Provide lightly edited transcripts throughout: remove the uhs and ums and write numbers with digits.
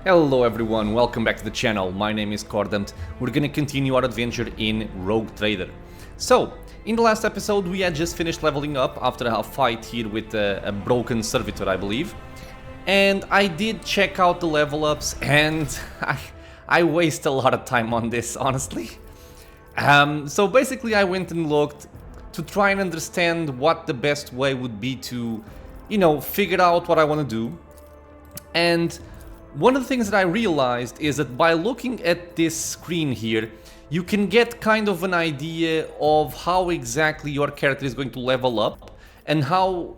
Hello everyone, welcome back to the channel. My name is Cordant. We're gonna continue our adventure in Rogue Trader. So, in the last episode we had just finished leveling up after a fight here with a broken servitor, I believe. And I did check out the level ups and I waste a lot of time on this, honestly. So basically I went and looked to try and understand what the best way would be to, figure out what I want to do. And one of the things that I realized is that by looking at this screen here, you can get kind of an idea of how exactly your character is going to level up and how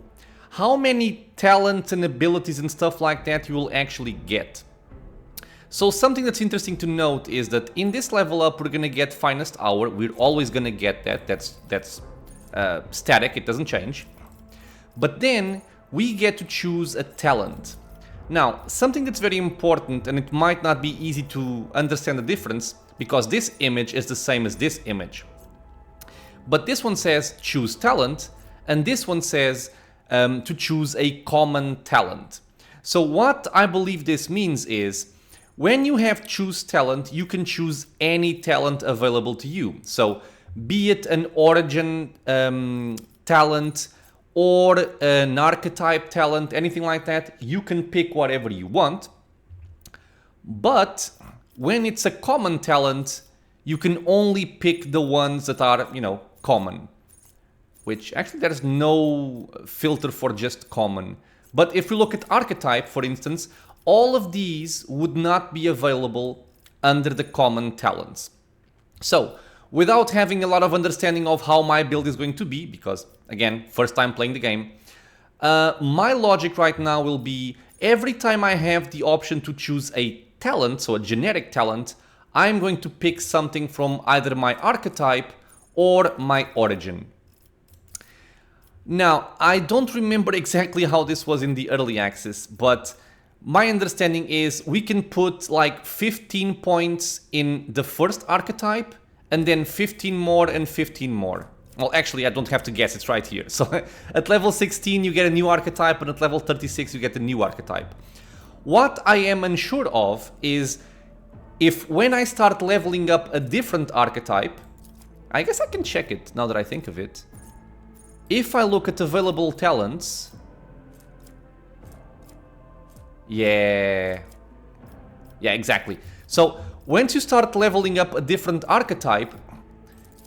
many talents and abilities and stuff like that you will actually get. So something that's interesting to note is that in this level up we're gonna get Finest Hour. We're always gonna get that. That's static, it doesn't change. But then we get to choose a talent. Now, something that's very important, and it might not be easy to understand the difference, because this image is the same as this image. But this one says choose talent, and this one says to choose a common talent. So what I believe this means is, when you have choose talent, you can choose any talent available to you. So, be it an origin talent, or an archetype talent, anything like that, you can pick whatever you want. But when it's a common talent, you can only pick the ones that are, common. Which actually there's no filter for just common. But if we look at archetype, for instance, all of these would not be available under the common talents. So, without having a lot of understanding of how my build is going to be, because again, first time playing the game, my logic right now will be every time I have the option to choose a talent, so a generic talent, I'm going to pick something from either my archetype or my origin. Now, I don't remember exactly how this was in the early access, but my understanding is we can put like 15 points in the first archetype, and then 15 more and 15 more. Well, actually, I don't have to guess, it's right here. So at level 16 you get a new archetype, and at level 36 you get a new archetype. What I am unsure of is if when I start leveling up a different archetype, I guess I can check it now that I think of it. If I look at available talents... Yeah, exactly. So once you start leveling up a different archetype,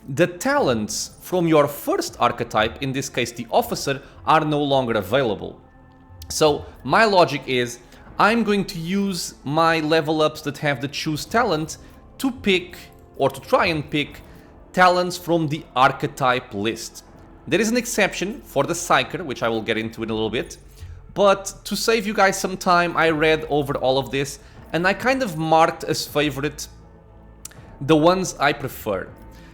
the talents from your first archetype, in this case the officer, are no longer available. So my logic is I'm going to use my level ups that have the choose talent to pick, or to try and pick, talents from the archetype list. There is an exception for the Psyker, which I will get into in a little bit, but to save you guys some time, I read over all of this and I kind of marked as favorite the ones I prefer.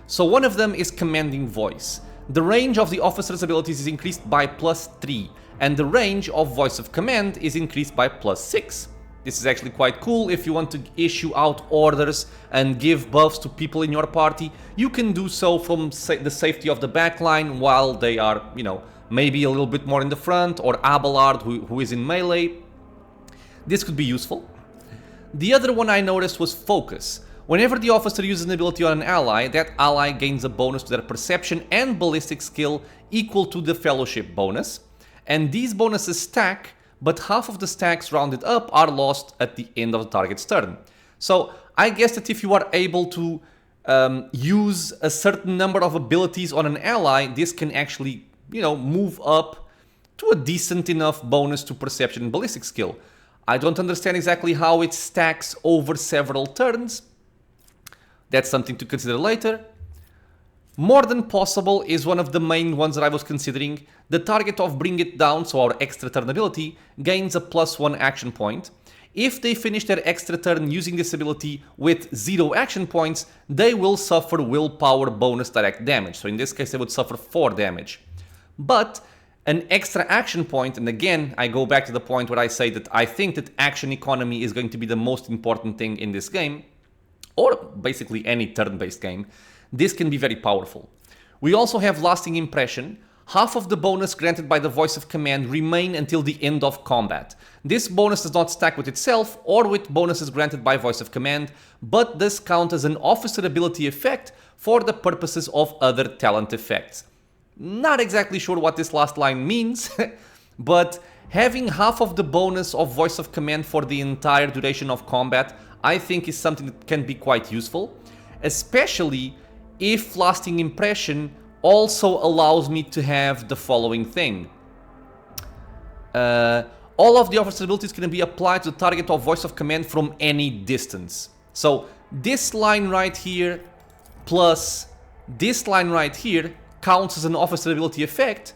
So one of them is Commanding Voice. The range of the officer's abilities is increased by +3, and the range of Voice of Command is increased by +6. This is actually quite cool. If you want to issue out orders and give buffs to people in your party, you can do so from the safety of the backline while they are, maybe a little bit more in the front, or Abelard who is in melee. This could be useful. The other one I noticed was Focus. Whenever the officer uses an ability on an ally, that ally gains a bonus to their perception and ballistic skill equal to the fellowship bonus. And these bonuses stack, but half of the stacks rounded up are lost at the end of the target's turn. So I guess that if you are able to use a certain number of abilities on an ally, this can actually, move up to a decent enough bonus to perception and ballistic skill. I don't understand exactly how it stacks over several turns. That's something to consider later. More Than Possible is one of the main ones that I was considering. The target of Bring It Down, so our extra turn ability, gains a +1 action point. If they finish their extra turn using this ability with 0 action points, they will suffer willpower bonus direct damage. So in this case they would suffer 4 damage. But an extra action point, and again I go back to the point where I say that I think that action economy is going to be the most important thing in this game, or basically any turn-based game. This can be very powerful. We also have Lasting Impression. half of the bonus granted by the voice of command remain until the end of combat. This bonus does not stack with itself or with bonuses granted by voice of command, but does count as an officer ability effect for the purposes of other talent effects. Not exactly sure what this last line means, but having half of the bonus of voice of command for the entire duration of combat, I think is something that can be quite useful, especially if lasting impression also allows me to have the following thing. All of the officer abilities can be applied to the target of voice of command from any distance. So this line right here plus this line right here counts as an officer ability effect.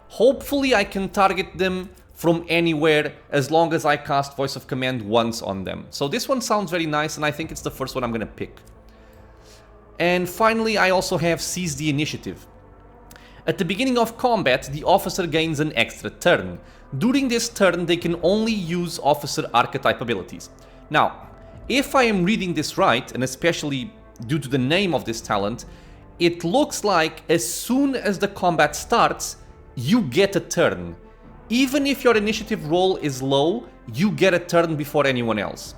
Hopefully I can target them from anywhere as long as I cast voice of command once on them. So this one sounds very nice, and I think it's the first one I'm gonna pick. And finally, I also have Seize the Initiative. At the beginning of combat, the officer gains an extra turn. During this turn, they can only use officer archetype abilities. Now, if I am reading this right, and especially due to the name of this talent, it looks like as soon as the combat starts, you get a turn. Even if your initiative roll is low, you get a turn before anyone else.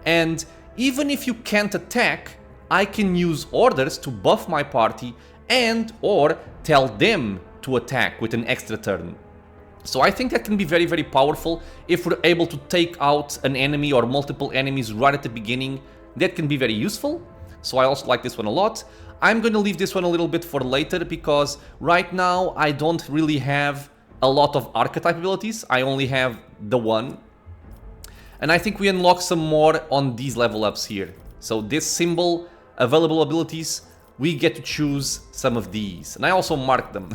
And even if you can't attack, I can use orders to buff my party and or tell them to attack with an extra turn. So I think that can be very, very powerful if we're able to take out an enemy or multiple enemies right at the beginning. That can be very useful. So I also like this one a lot. I'm going to leave this one a little bit for later because right now I don't really have a lot of archetype abilities. I only have the one. And I think we unlock some more on these level ups here. So this symbol, available abilities, we get to choose some of these. And I also marked them.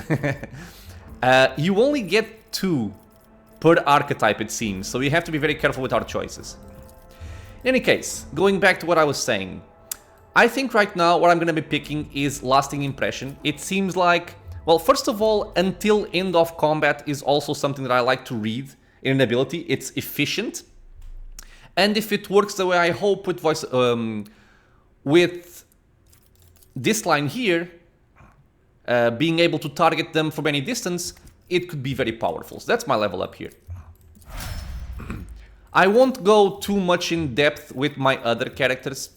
You only get 2 per archetype, it seems. So we have to be very careful with our choices. In any case, going back to what I was saying. I think right now what I'm going to be picking is Lasting Impression. It seems like, well, first of all, until end of combat is also something that I like to read in an ability. It's efficient. And if it works the way I hope with voice, with this line here, being able to target them from any distance, it could be very powerful. So that's my level up here. I won't go too much in depth with my other characters.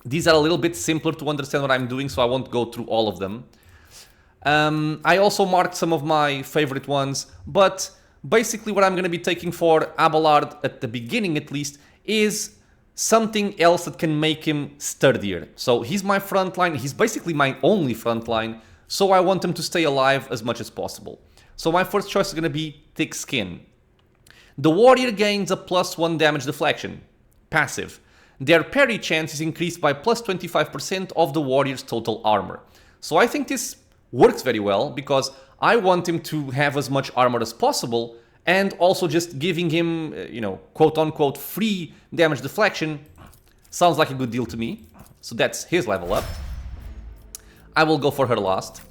These are a little bit simpler to understand what I'm doing, so I won't go through all of them. I also marked some of my favorite ones, but basically what I'm going to be taking for Abelard at the beginning at least is something else that can make him sturdier. So he's my frontline, he's basically my only frontline, so I want him to stay alive as much as possible. So my first choice is going to be Thick Skin. The warrior gains a +1 damage deflection, passive. Their parry chance is increased by +25% of the warrior's total armor. So I think this works very well because I want him to have as much armor as possible, and also just giving him, you know, quote-unquote free damage deflection sounds like a good deal to me. So that's his level up. I will go for her last.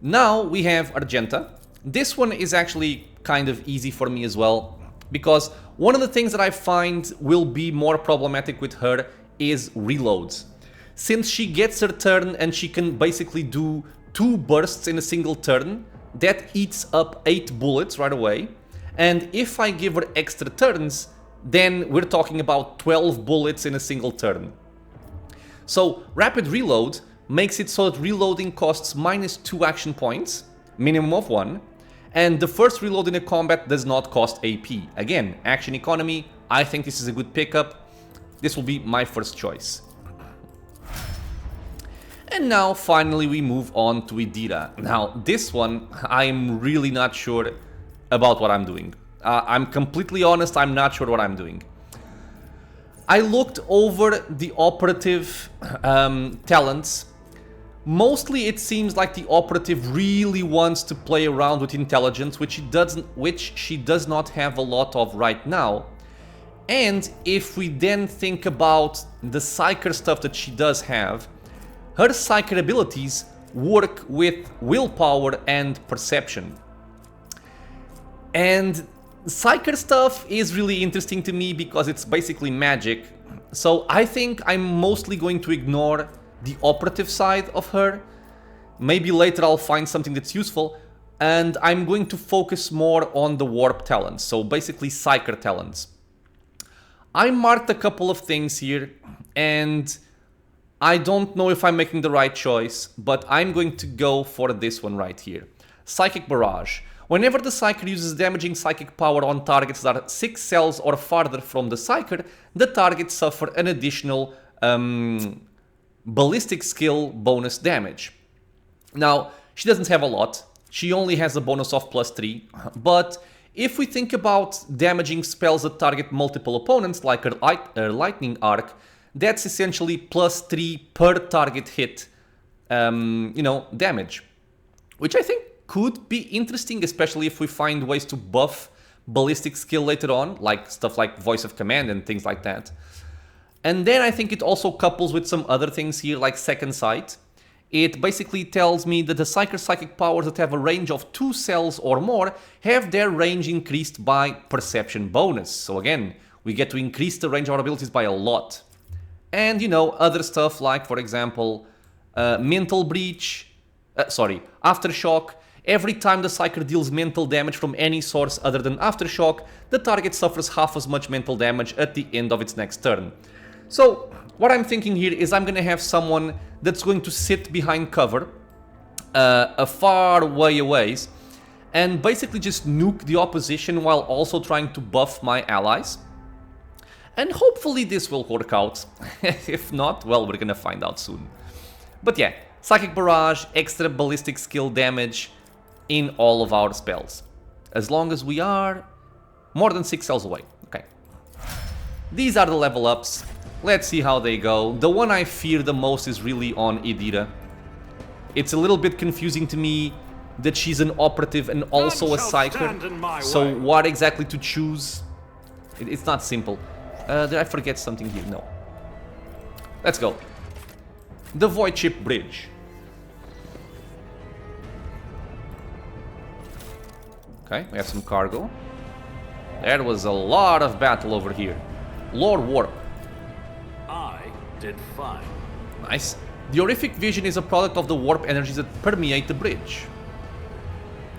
Now we have Argenta. This one is actually kind of easy for me as well, because one of the things that I find will be more problematic with her is reloads. Since she gets her turn and she can basically do 2 bursts in a single turn, that eats up 8 bullets right away. And if I give her extra turns, then we're talking about 12 bullets in a single turn. So rapid reload makes it so that reloading costs -2 action points, minimum of 1. And the first reload in a combat does not cost AP. Again, action economy, I think this is a good pickup. This will be my first choice. And now, finally, we move on to Idira. Now, this one, I'm really not sure about what I'm doing. I'm completely honest, I'm not sure what I'm doing. I looked over the operative talents. Mostly it seems like the operative really wants to play around with intelligence, which she does not have a lot of right now. And if we then think about the psyker stuff that she does have, her psyker abilities work with willpower and perception. And psyker stuff is really interesting to me because it's basically magic. So I think I'm mostly going to ignore the operative side of her. Maybe later I'll find something that's useful. And I'm going to focus more on the warp talents, so basically psyker talents. I marked a couple of things here, and I don't know if I'm making the right choice, but I'm going to go for this one right here. Psychic Barrage. Whenever the Psyker uses damaging psychic power on targets that are 6 cells or farther from the Psyker, the targets suffer an additional ballistic skill bonus damage. Now, she doesn't have a lot. She only has a bonus of +3, but if we think about damaging spells that target multiple opponents, like her Lightning Arc, that's essentially +3 per target hit, damage. Which I think could be interesting, especially if we find ways to buff ballistic skill later on, like stuff like Voice of Command and things like that. And then I think it also couples with some other things here, like Second Sight. It basically tells me that the Psyker psychic powers that have a range of 2 cells or more have their range increased by perception bonus. So again, we get to increase the range of our abilities by a lot. And, other stuff like, for example, Mental Breach, Aftershock. Every time the Psyker deals mental damage from any source other than Aftershock, the target suffers half as much mental damage at the end of its next turn. So, what I'm thinking here is I'm gonna have someone that's going to sit behind cover a far way away and basically just nuke the opposition while also trying to buff my allies. And hopefully this will work out. If not, well, we're gonna find out soon. But yeah, Psychic Barrage, extra ballistic skill damage in all of our spells. As long as we are more than 6 cells away. Okay. These are the level ups. Let's see how they go. The one I fear the most is really on Idira. It's a little bit confusing to me that she's an operative and also a psyker. So what exactly to choose? It's not simple. Did I forget something here? No. Let's go. The Void Ship Bridge. Okay, we have some cargo. There was a lot of battle over here. Lord Warp. I did fine. Nice. The horrific vision is a product of the warp energies that permeate the bridge.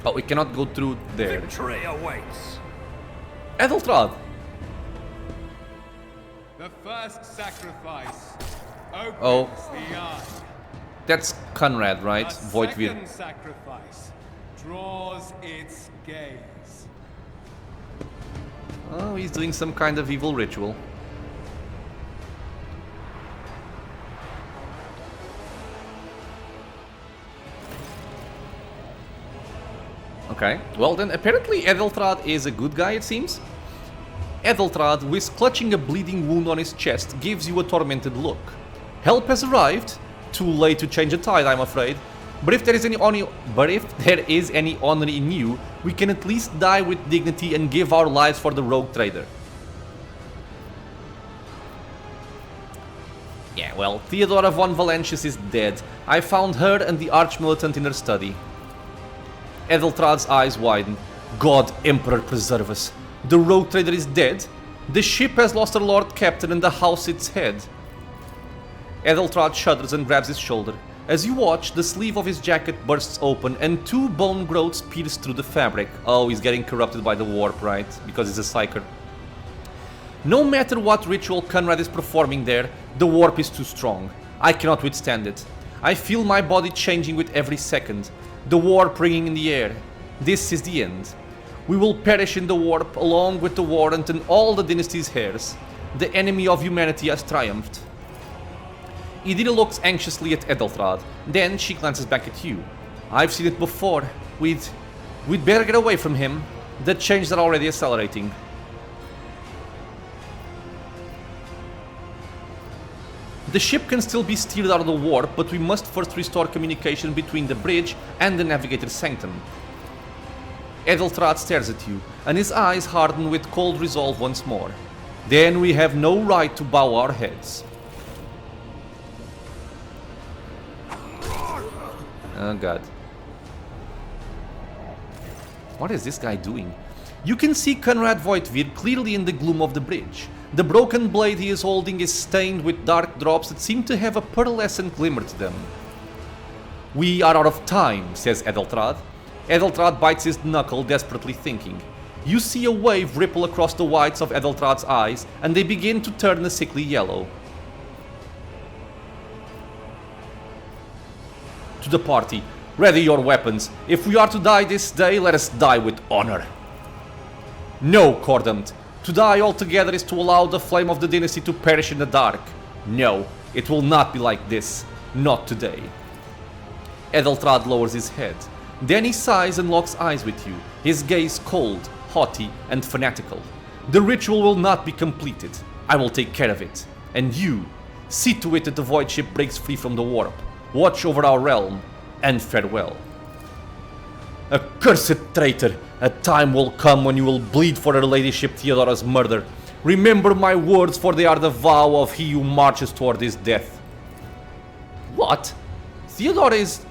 Oh, we cannot go through there. Victory awaits. Edelthrad. The first sacrifice opens the eye. That's Conrad, right? The Voigtvir. second sacrifice draws its gaze. Oh, he's doing some kind of evil ritual. Okay, well then apparently Edelthrad is a good guy, it seems. Edelthrad, with clutching a bleeding wound on his chest, gives you a tormented look. Help has arrived. Too late to change the tide, I'm afraid. But if there is any honor in you, we can at least die with dignity and give our lives for the rogue trader. Yeah, well, Theodora von Valentius is dead. I found her and the arch-militant in her study. Edelthrad's eyes widen. God, Emperor, preserve us. The rogue trader is dead. The ship has lost her lord captain and the house its head. Edelthrad shudders and grabs his shoulder. As you watch, the sleeve of his jacket bursts open and 2 bone growths pierce through the fabric. Oh, he's getting corrupted by the warp, right? Because he's a psyker. No matter what ritual Conrad is performing there, the warp is too strong. I cannot withstand it. I feel my body changing with every second. The warp ringing in the air. This is the end. We will perish in the warp along with the warrant and all the dynasty's heirs. The enemy of humanity has triumphed. Idira looks anxiously at Edelthrad. Then she glances back at you. I've seen it before. We'd better get away from him. The changes are already accelerating. The ship can still be steered out of the warp, but we must first restore communication between the bridge and the navigator's sanctum. Edelthrad stares at you, and his eyes harden with cold resolve once more. Then we have no right to bow our heads. Oh god. What is this guy doing? You can see Conrad Voigtvir clearly in the gloom of the bridge. The broken blade he is holding is stained with dark drops that seem to have a pearlescent glimmer to them. We are out of time, says Edelthrad. Edelthrad bites his knuckle, desperately thinking. You see a wave ripple across the whites of Edelthrad's eyes, and they begin to turn a sickly yellow. To the party, ready your weapons. If we are to die this day, let us die with honor. No, Cordumt. To die altogether is to allow the flame of the dynasty to perish in the dark. No, it will not be like this. Not today. Edelthrad lowers his head. Then he sighs and locks eyes with you, his gaze cold, haughty, and fanatical. The ritual will not be completed. I will take care of it. And you, see to it that the void ship breaks free from the warp. Watch over our realm, and farewell. Accursed traitor, a time will come when you will bleed for her ladyship Theodora's murder. Remember my words, for they are the vow of he who marches toward his death. What? Theodora is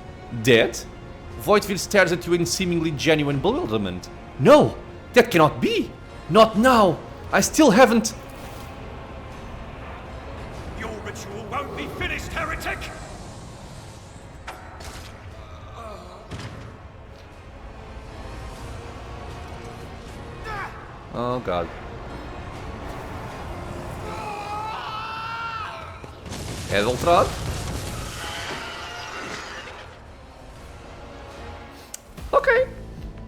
dead? Voigtvir stares at you in seemingly genuine bewilderment. No, that cannot be. Not now. I still haven't... Your ritual won't be finished, heretic! Oh god. Edelthrad? Okay.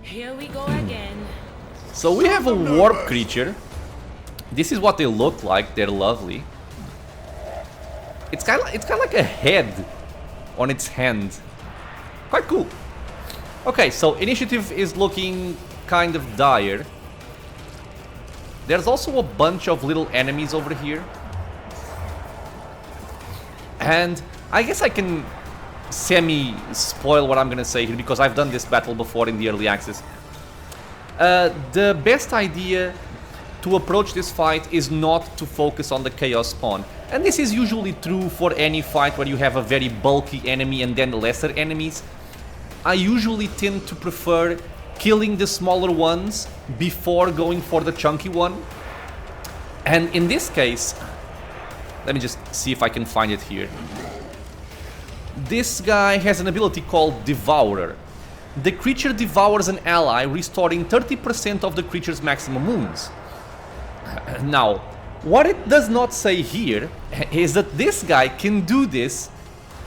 Here we go again. So we have a warp creature. This is what they look like. They're lovely. It's kind of like a head on its hand. Quite cool. Okay, so initiative is looking kind of dire. There's also a bunch of little enemies over here. And I guess I can semi-spoil what I'm gonna say here, because I've done this battle before in the early access. The best idea to approach this fight is not to focus on the chaos spawn. And this is usually true for any fight where you have a very bulky enemy and then lesser enemies. I usually tend to prefer killing the smaller ones before going for the chunky one. And in this case, let me just see if I can find it here. This guy has an ability called Devourer. The creature devours an ally, restoring 30% of the creature's maximum wounds. Now, what it does not say here is that this guy can do this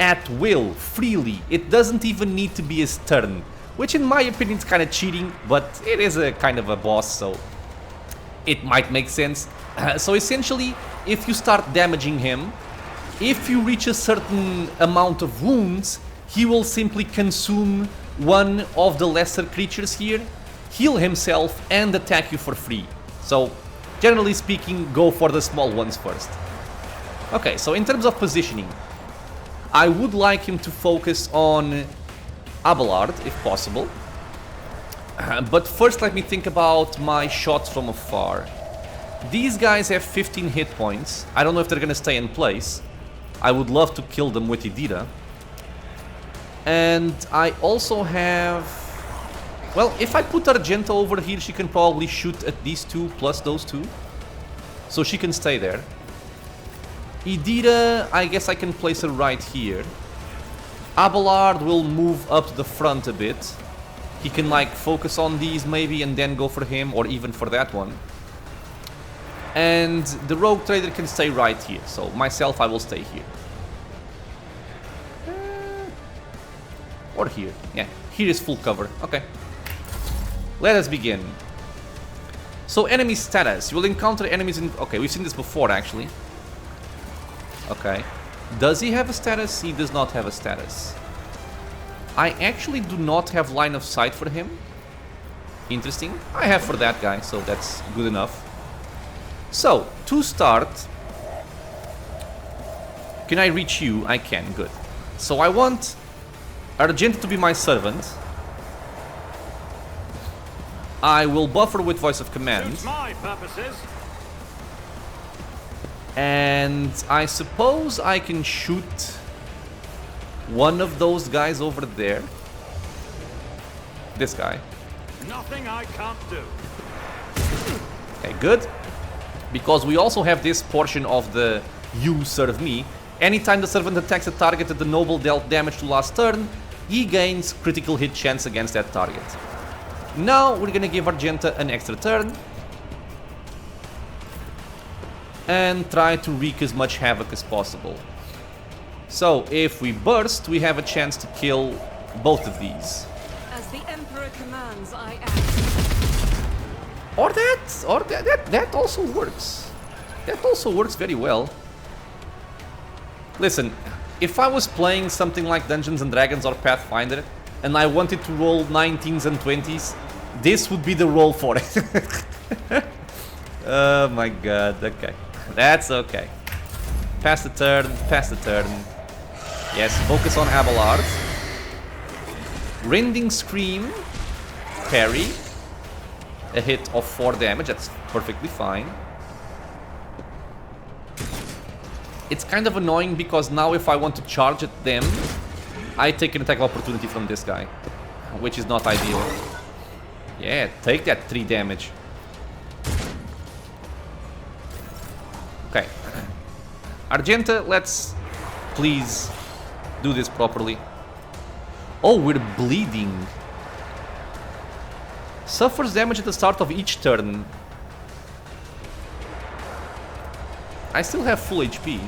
at will, freely. It doesn't even need to be his turn, which in my opinion is kind of cheating, but it is a kind of a boss, so it might make sense. So essentially, if you start damaging him, if you reach a certain amount of wounds, he will simply consume one of the lesser creatures here, heal himself, and attack you for free. So, generally speaking, go for the small ones first. Okay, so in terms of positioning, I would like him to focus on Abelard, if possible. But first let me think about my shots from afar. These guys have 15 hit points. I don't know if they're gonna stay in place. I would love to kill them with Idira. And I also have... Well, if I put Argenta over here, she can probably shoot at these two plus those two. So she can stay there. Idira, I guess I can place her right here. Abelard will move up to the front a bit. He can like focus on these maybe and then go for him, or even for that one. And the rogue trader can stay right here. So myself, I will stay here. Or here. Yeah, here is full cover. Okay. Let us begin. So enemy status. You will encounter enemies in... Okay, we've seen this before actually. Okay. Does he have a status? He does not have a status. I actually do not have line of sight for him. Interesting. I have for that guy, so that's good enough. So, to start... Can I reach you? I can, good. So I want Argenta to be my servant. I will buffer with voice of command. Suits my purposes. And I suppose I can shoot one of those guys over there. This guy. Nothing I can't do. Okay, good. Because we also have this portion of the you serve me. Anytime the servant attacks a target that the noble dealt damage to last turn, he gains critical hit chance against that target. Now we're gonna give Argenta an extra turn and try to wreak as much havoc as possible. So if we burst, we have a chance to kill both of these. As the Emperor commands, I act. That also works. That also works very well. Listen, if I was playing something like Dungeons and Dragons or Pathfinder and I wanted to roll 19s and 20s, this would be the roll for it. Oh my god, okay. That's okay. Pass the turn, pass the turn. Yes, focus on Abelard. Rending Scream. Parry. A hit of 4 damage, that's perfectly fine. It's kind of annoying because now if I want to charge at them, I take an attack of opportunity from this guy, which is not ideal. Yeah, take that 3 damage. Okay. Argenta, let's please do this properly. Oh, we're bleeding. Suffers damage at the start of each turn. I still have full HP.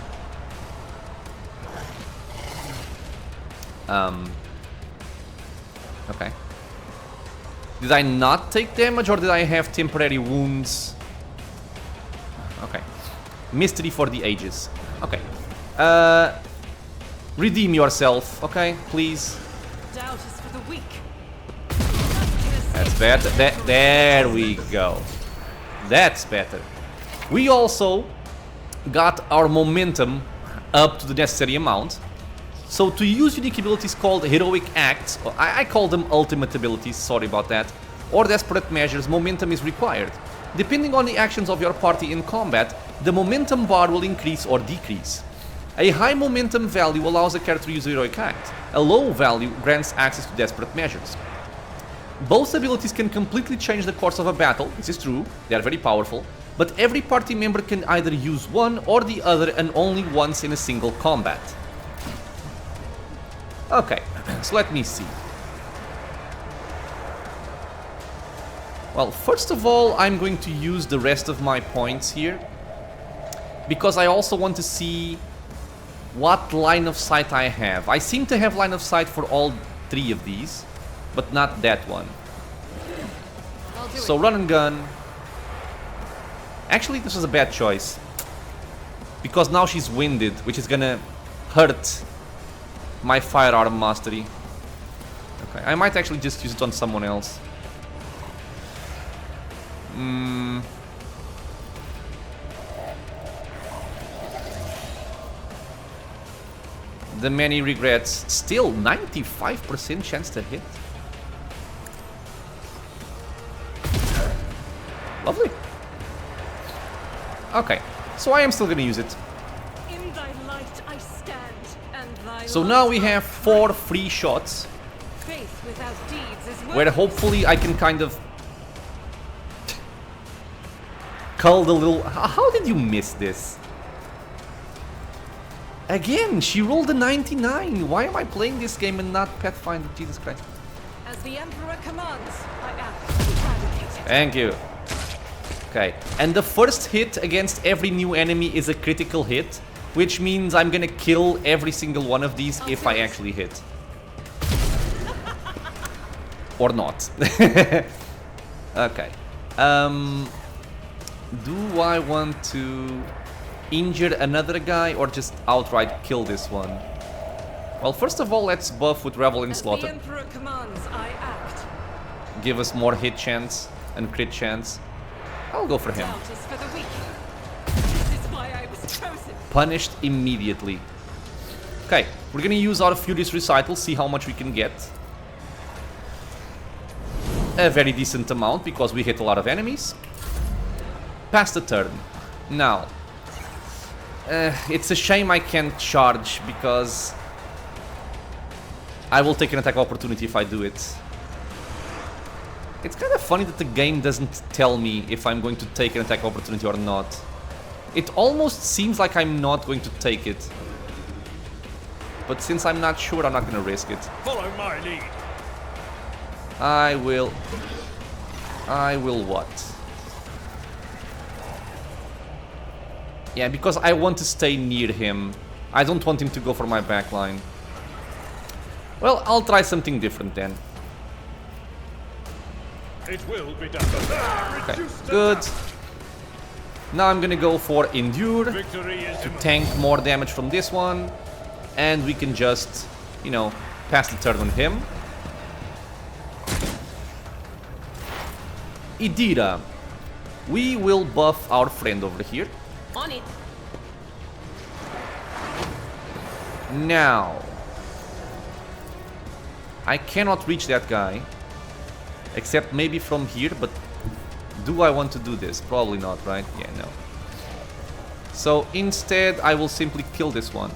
Okay. Did I not take damage or did I have temporary wounds? Okay. Mystery for the ages. Okay. Redeem yourself, okay, please. Doubt is for the weak. That's better. There we go. That's better. We also got our momentum up to the necessary amount. So to use unique abilities called heroic acts, or I call them ultimate abilities, sorry about that, or desperate measures, momentum is required. Depending on the actions of your party in combat, the momentum bar will increase or decrease. A high momentum value allows a character to use a heroic act. A low value grants access to desperate measures. Both abilities can completely change the course of a battle, this is true, they are very powerful, but every party member can either use one or the other and only once in a single combat. Okay, so let me see. Well, first of all, I'm going to use the rest of my points here, because I also want to see what line of sight I have. I seem to have line of sight for all 3 of these, but not that one. So run and gun. Actually, this was a bad choice, because now she's winded, which is gonna hurt my firearm mastery. Okay, I might actually just use it on someone else. The many regrets. Still 95% chance to hit. Lovely. Okay, so I am still gonna use it. In thy light I stand, and thy So love now we I have 4 free shots, faith without deeds is where worthless. hopefully I can kind of cull the little... How did you miss this? Again, she rolled a 99. Why am I playing this game and not Pathfinder? Jesus Christ. As the Emperor commands, I act. Eradicated. Thank you. Okay, and the first hit against every new enemy is a critical hit, which means I'm gonna kill every single one of these if I actually hit. Or not. Okay. Do I want to injure another guy or just outright kill this one? Well, first of all, let's buff with Revel in As the Slaughter. Emperor commands, I act. Give us more hit chance and crit chance. I'll go for him. Doubt is for the weak. This is why I was chosen. Punished immediately. Okay, we're gonna use our Furious Recital, see how much we can get. A very decent amount, because we hit a lot of enemies. Pass the turn. Now, it's a shame I can't charge, because I will take an attack of opportunity if I do it. It's kind of funny that the game doesn't tell me if I'm going to take an attack of opportunity or not. It almost seems like I'm not going to take it. but since I'm not sure, I'm not gonna risk it. Follow my lead. I will what? Yeah, because I want to stay near him. I don't want him to go for my backline. Well, I'll try something different then. It will be done. Okay, good. Now I'm gonna go for Endure Victory is to tank more damage from this one. And we can just, you know, pass the turn on him. Idira. We will buff our friend over here. On it. Now. I cannot reach that guy. Except maybe from here, but do I want to do this? Probably not, right? Yeah, no. So instead, I will simply kill this one.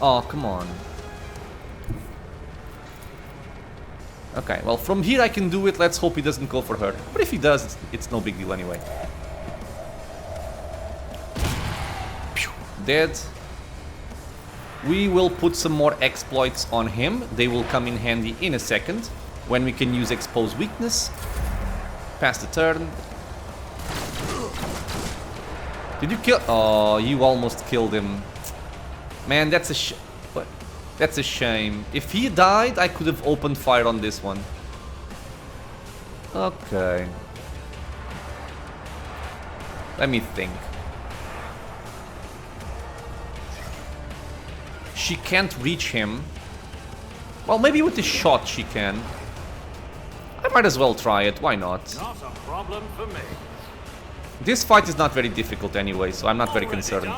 Oh, come on. Okay, well, from here I can do it. Let's hope he doesn't go for her. But if he does, it's no big deal anyway. Pew, dead. We will put some more exploits on him. They will come in handy in a second, when we can use Expose Weakness. Pass the turn. Did you kill? Oh, you almost killed him. Man, that's a shame. If he died, I could have opened fire on this one. Okay. Let me think. She can't reach him. Well, maybe with the shot she can. I might as well try it, why not? not a problem for me. This fight is not very difficult anyway, so I'm not very concerned.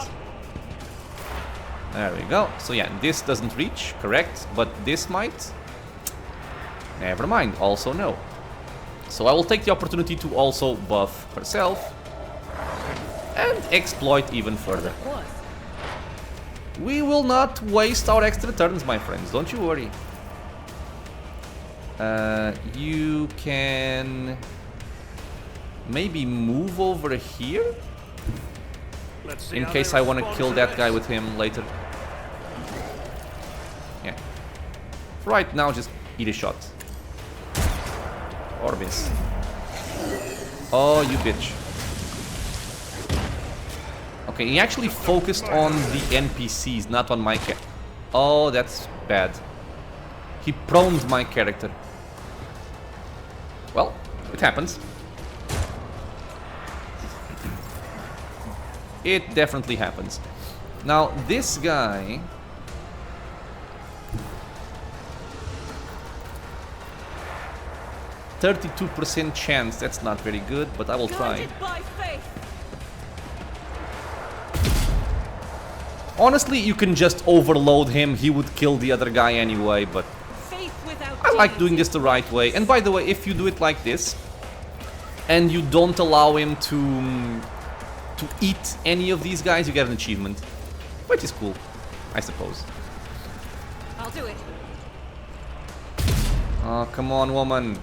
There we go. So yeah, this doesn't reach, correct? But this might? Never mind, also no. So I will take the opportunity to also buff herself. And exploit even further. We will not waste our extra turns, my friends, don't you worry. You can maybe move over here Let's see in how case they I want to respond kill to that this. guy with him later. Yeah. Right now, just eat a shot. Or miss. Oh, you bitch. Okay, he actually focused on the NPCs, not on my character. Oh, that's bad. He proned my character. Well, it happens. It definitely happens. Now, this guy... 32% chance, that's not very good, but I will try. Guided by faith. Honestly, you can just overload him, he would kill the other guy anyway, but Faith without I like deeds doing this is the right way. And by the way, if you do it like this, and you don't allow him to eat any of these guys, you get an achievement. Which is cool, I suppose. I'll do it. Oh, come on, woman.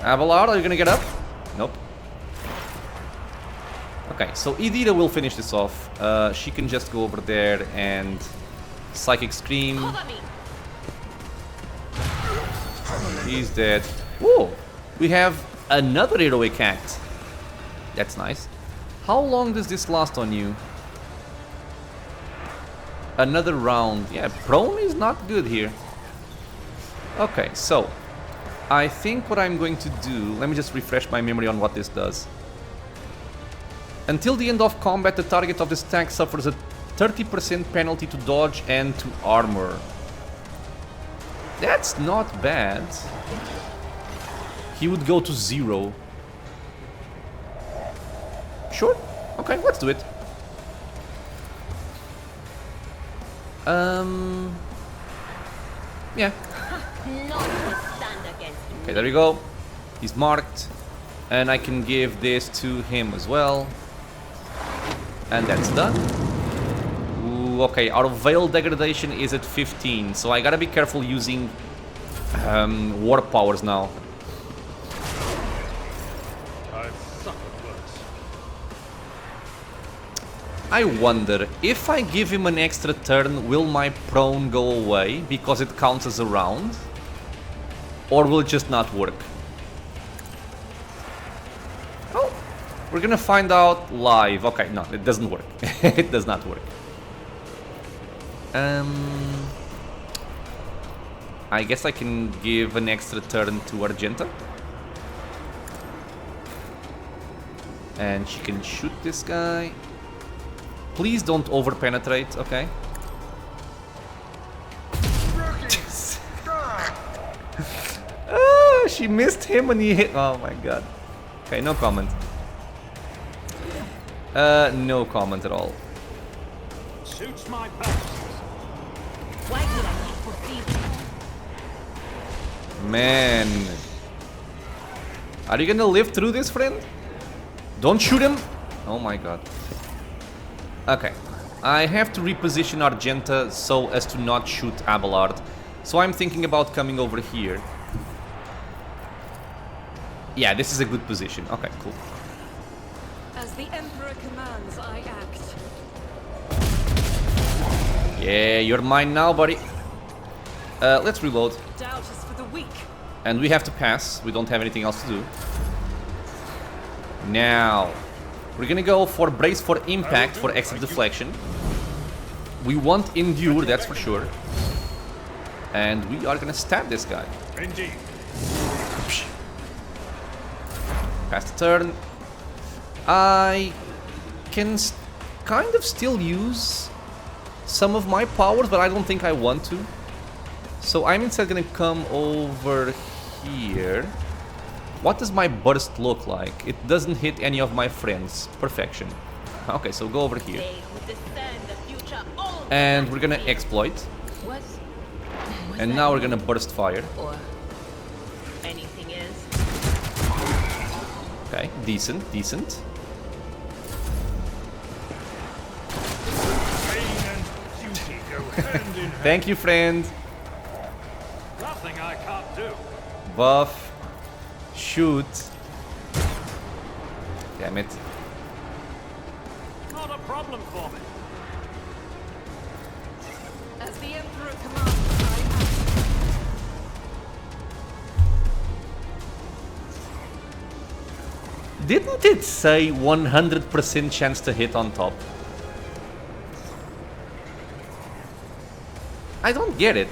Abelard, are you gonna get up? Nope. Okay, so Idira will finish this off. She can just go over there and Psychic Scream. Cover me. He's dead. Whoa! We have another heroic act. That's nice. How long does this last on you? Another round. Yeah, prone is not good here. Okay, so I think what I'm going to do... Let me just refresh my memory on what this does. Until the end of combat, the target of this attack suffers a 30% penalty to dodge and to armor. That's not bad. He would go to 0. Sure. Okay, let's do it. Yeah. None can stand against me. Okay, there we go. He's marked. And I can give this to him as well. And that's done. Ooh, okay, our Veil Degradation is at 15. So I gotta be careful using War Powers now. I've suffered worse. I wonder, if I give him an extra turn, will my prone go away because it counts as a round? Or will it just not work? Oh, we're gonna find out live. Okay, no, it doesn't work. It does not work. I guess I can give an extra turn to Argenta. And she can shoot this guy. Please don't over-penetrate, okay? Ah, she missed him and he hit. Oh my god. Okay, no comment. No comment at all. Suits my purposes. Why did I not foresee this? Man. Are you gonna live through this, friend? Don't shoot him. Oh my god. Okay. I have to reposition Argenta so as to not shoot Abelard. So I'm thinking about coming over here. Yeah, this is a good position. Okay, cool. As the Emperor commands, I act. Yeah, you're mine now, buddy. Let's reload. Doubt is for the weak. And we have to pass. We don't have anything else to do. Now, we're gonna go for Brace for Impact for extra deflection. We want Endure, that's for sure. And we are gonna stab this guy. Indeed. Pass the turn. I can kind of still use some of my powers, but I don't think I want to. So I'm instead gonna come over here. What does my burst look like? It doesn't hit any of my friends. Perfection. Okay, so go over here. And we're gonna exploit. And now we're gonna burst fire. Or anything is. Okay, decent, decent. Pain and duty go hand in hand. Thank you, friend. Nothing I can't do. Buff. Shoot. Damn it. Not a problem for me. As the Emperor commands, I act. Didn't it say 100% chance to hit on top? I don't get it.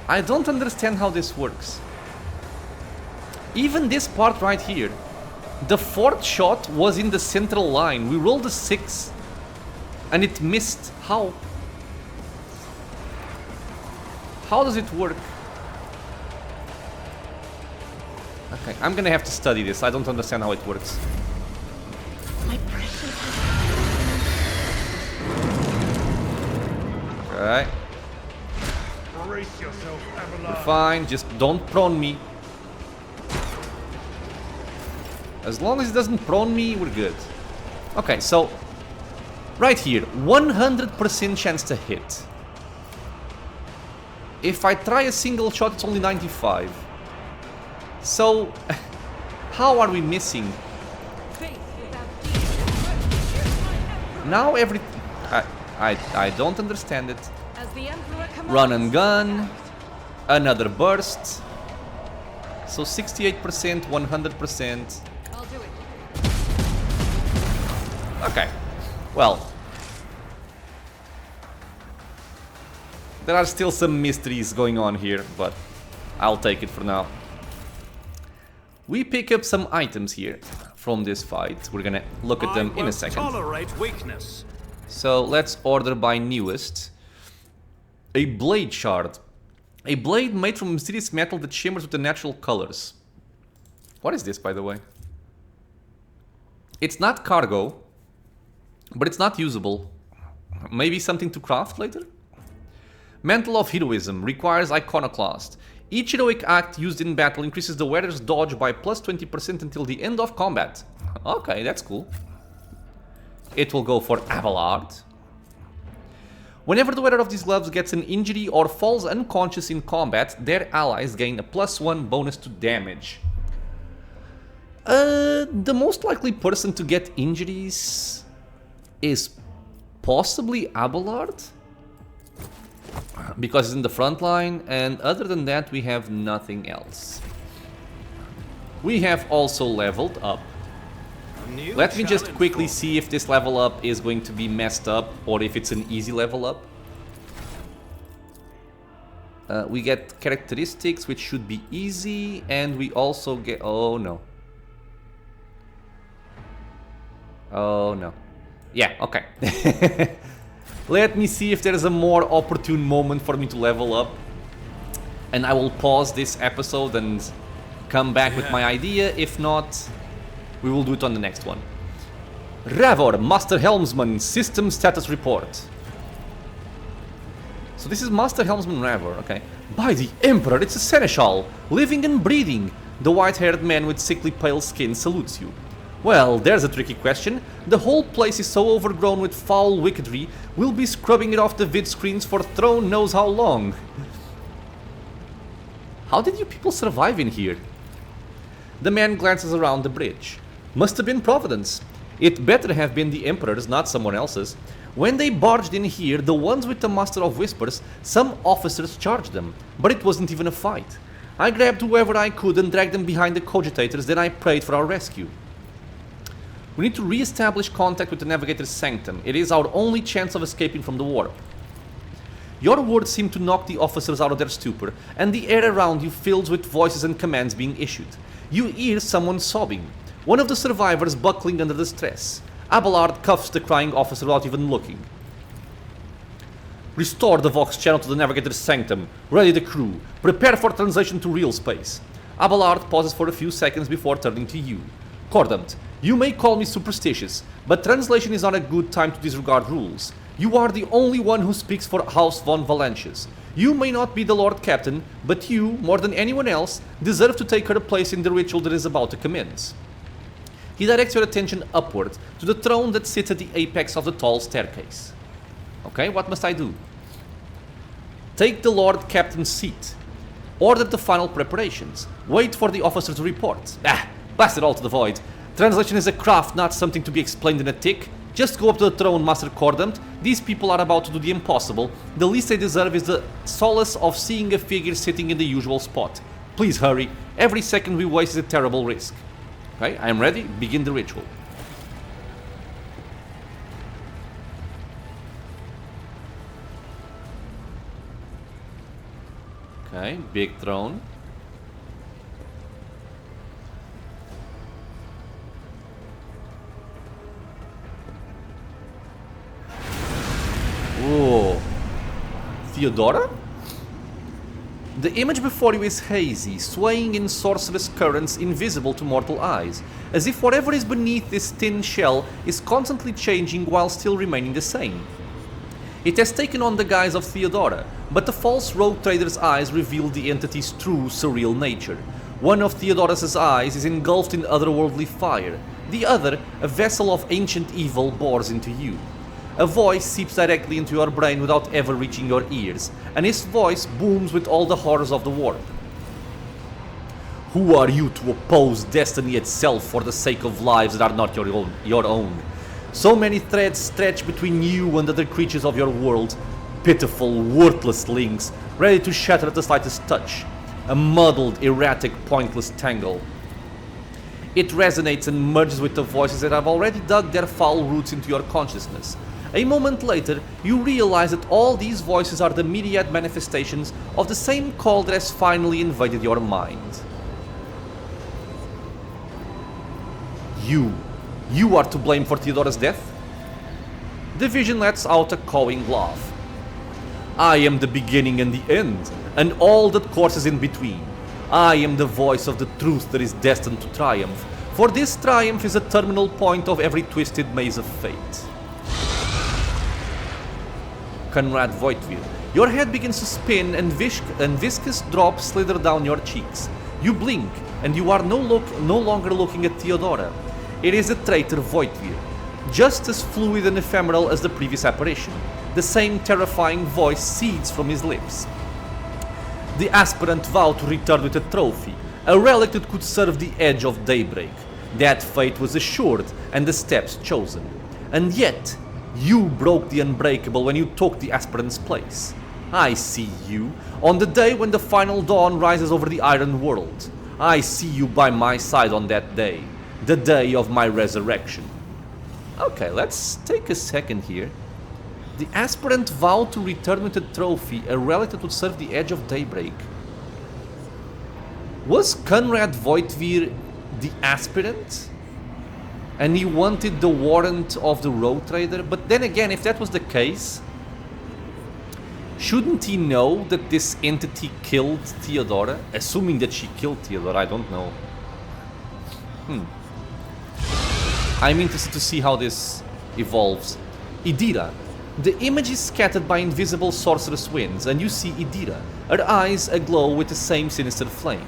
I don't understand how this works. Even this part right here. The fourth shot was in the central line. We rolled a 6. And it missed. How? How does it work? Okay, I'm gonna have to study this. I don't understand how it works. My precious. Okay. Brace yourself, We're Abelard. fine, just don't prone me. As long as it doesn't prone me, we're good. Okay, so right here, 100% chance to hit. If I try a single shot, it's only 95. So, how are we missing? Faith without deed. Now I don't understand it. As the Emperor commands, Run and gun. Another burst. So 68%, 100%. I'll do it. Okay. Well. There are still some mysteries going on here, but I'll take it for now. We pick up some items here from this fight. We're gonna look at them in a second. Tolerate weakness. So let's order by newest. A blade shard. A blade made from mysterious metal that shimmers with the natural colors. What is this, by the way? It's not cargo, but it's not usable. Maybe something to craft later? Mantle of Heroism requires Iconoclast. Each heroic act used in battle increases the wearer's dodge by plus 20% until the end of combat. Okay, that's cool. It will go for Abelard. Whenever the wearer of these gloves gets an injury or falls unconscious in combat, their allies gain a +1 bonus to damage. The most likely person to get injuries is possibly Abelard, because he's in the front line, and other than that we have nothing else. We have also leveled up. Let me just quickly see if this level up is going to be messed up or if it's an easy level up. We get characteristics, which should be easy, and we also get... oh no. Oh no. Yeah, okay. Let me see if there is a more opportune moment for me to level up. And I will pause this episode and come back with my idea. If not, we will do it on the next one. Ravor, Master Helmsman, System Status Report. So this is Master Helmsman Ravor, okay. By the Emperor, it's a seneschal, living and breathing. The white-haired man with sickly pale skin salutes you. Well, there's a tricky question. The whole place is so overgrown with foul wickedry, we'll be scrubbing it off the vid screens for throne knows how long. How did you people survive in here? The man glances around the bridge. Must have been Providence. It better have been the Emperor's, not someone else's. When they barged in here, the ones with the Master of Whispers, some officers charged them, but it wasn't even a fight. I grabbed whoever I could and dragged them behind the cogitators, then I prayed for our rescue. We need to re-establish contact with the Navigator's Sanctum. It is our only chance of escaping from the warp. Your words seem to knock the officers out of their stupor, and the air around you fills with voices and commands being issued. You hear someone sobbing, one of the survivors buckling under the stress. Abelard cuffs the crying officer without even looking. Restore the Vox channel to the Navigator's Sanctum. Ready the crew. Prepare for translation to real space. Abelard pauses for a few seconds before turning to you. Cordumt, you may call me superstitious, but translation is not a good time to disregard rules. You are the only one who speaks for House von Valancius. You may not be the Lord Captain, but you, more than anyone else, deserve to take her place in the ritual that is about to commence. He directs your attention upward to the throne that sits at the apex of the tall staircase. Okay, what must I do? Take the Lord Captain's seat. Order the final preparations. Wait for the officer to report. Blast it all to the void. Translation is a craft, not something to be explained in a tick. Just go up to the throne, Master Cordumt. These people are about to do the impossible. The least they deserve is the solace of seeing a figure sitting in the usual spot. Please hurry. Every second we waste is a terrible risk. Okay, I am ready. Begin the ritual. Okay, big throne. Whoa. Theodora? The image before you is hazy, swaying in sorcerous currents invisible to mortal eyes, as if whatever is beneath this thin shell is constantly changing while still remaining the same. It has taken on the guise of Theodora, but the false rogue trader's eyes reveal the entity's true surreal nature. One of Theodora's eyes is engulfed in otherworldly fire, the other, a vessel of ancient evil, bores into you. A voice seeps directly into your brain without ever reaching your ears, and his voice booms with all the horrors of the warp. Who are you to oppose destiny itself for the sake of lives that are not your own? So many threads stretch between you and other creatures of your world. Pitiful, worthless links, ready to shatter at the slightest touch. A muddled, erratic, pointless tangle. It resonates and merges with the voices that have already dug their foul roots into your consciousness. A moment later, you realize that all these voices are the myriad manifestations of the same call that has finally invaded your mind. You are to blame for Theodora's death? The vision lets out a cawing laugh. I am the beginning and the end, and all that courses in between. I am the voice of the truth that is destined to triumph, for this triumph is a terminal point of every twisted maze of fate. Conrad Voigtvir, your head begins to spin and viscous drops slither down your cheeks. You blink, and you are no longer looking at Theodora. It is the traitor Voigtvir, just as fluid and ephemeral as the previous apparition. The same terrifying voice seethes from his lips. The aspirant vowed to return with a trophy, a relic that could serve the edge of daybreak. That fate was assured and the steps chosen. And yet, you broke the unbreakable when you took the aspirant's place. I see you, on the day when the final dawn rises over the Iron World. I see you by my side on that day, the day of my resurrection. Okay, let's take a second here. The aspirant vowed to return with the trophy, a relic that would serve the edge of daybreak. Was Conrad Voigtvir the aspirant? And he wanted the warrant of the rogue trader? But then again, if that was the case, shouldn't he know that this entity killed Theodora? Assuming that she killed Theodora, I don't know. I'm interested to see how this evolves. Idira. The image is scattered by invisible sorceress winds, and you see Idira, her eyes aglow with the same sinister flame.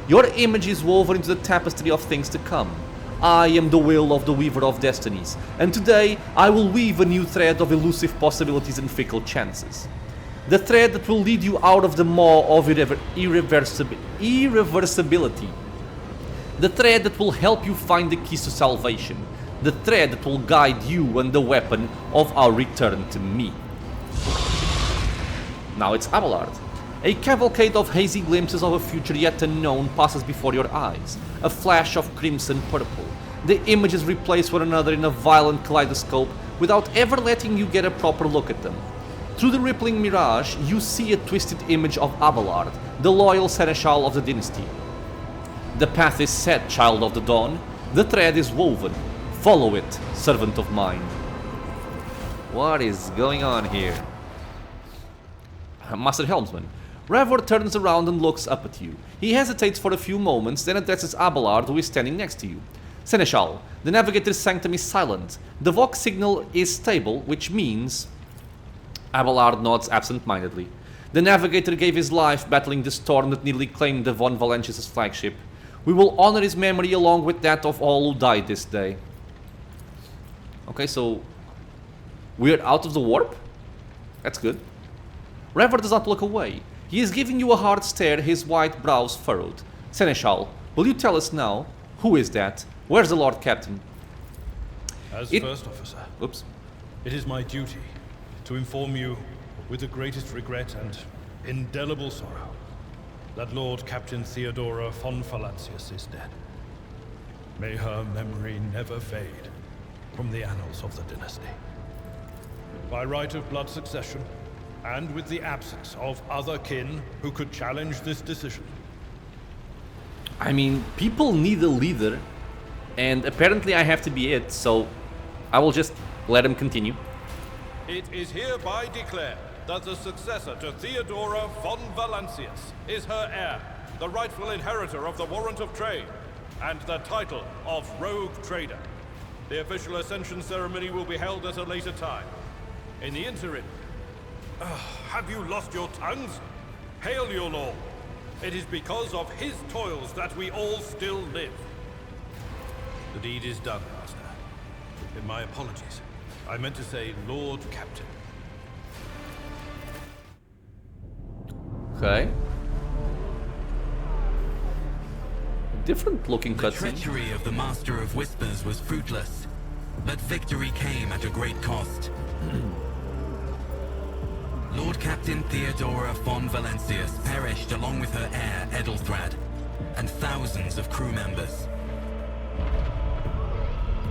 Your image is woven into the tapestry of things to come. I am the will of the Weaver of Destinies, and today I will weave a new thread of elusive possibilities and fickle chances. The thread that will lead you out of the maw of irreversibility. The thread that will help you find the keys to salvation. The thread that will guide you and the weapon of our return to me. Now it's Abelard. A cavalcade of hazy glimpses of a future yet unknown passes before your eyes. A flash of crimson purple. The images replace one another in a violent kaleidoscope without ever letting you get a proper look at them. Through the rippling mirage, you see a twisted image of Abelard, the loyal seneschal of the dynasty. The path is set, child of the dawn. The thread is woven. Follow it, servant of mine. What is going on here? Master Helmsman. Ravor turns around and looks up at you. He hesitates for a few moments, then addresses Abelard, who is standing next to you. Seneschal, the navigator's sanctum is silent. The Vox signal is stable, which means... Abelard nods absent-mindedly. The navigator gave his life battling the storm that nearly claimed the Von Valentius' flagship. We will honor his memory along with that of all who died this day. Okay, so we're out of the warp? That's good. Ravor does not look away. He is giving you a hard stare, his white brows furrowed. Seneschal, will you tell us now? Who is that? Where's the Lord Captain? As First Officer, Oops. it is my duty to inform you with the greatest regret and indelible sorrow that Lord Captain Theodora von Valancius is dead. May her memory never fade from the annals of the dynasty. By right of blood succession, and with the absence of other kin who could challenge this decision. I mean, people need a leader, and apparently I have to be it, so I will just let him continue. It is hereby declared that the successor to Theodora von Valancius is her heir, the rightful inheritor of the warrant of trade, and the title of Rogue Trader. The official ascension ceremony will be held at a later time. In the interim, have you lost your tongues? Hail your lord. It is because of his toils that we all still live. The deed is done, Master. My apologies. I meant to say Lord Captain. Okay. Different looking The cutscene. treachery of the Master of Whispers was fruitless, but victory came at a great cost. Lord Captain Theodora von Valancius perished along with her heir Edelthrad, and thousands of crew members.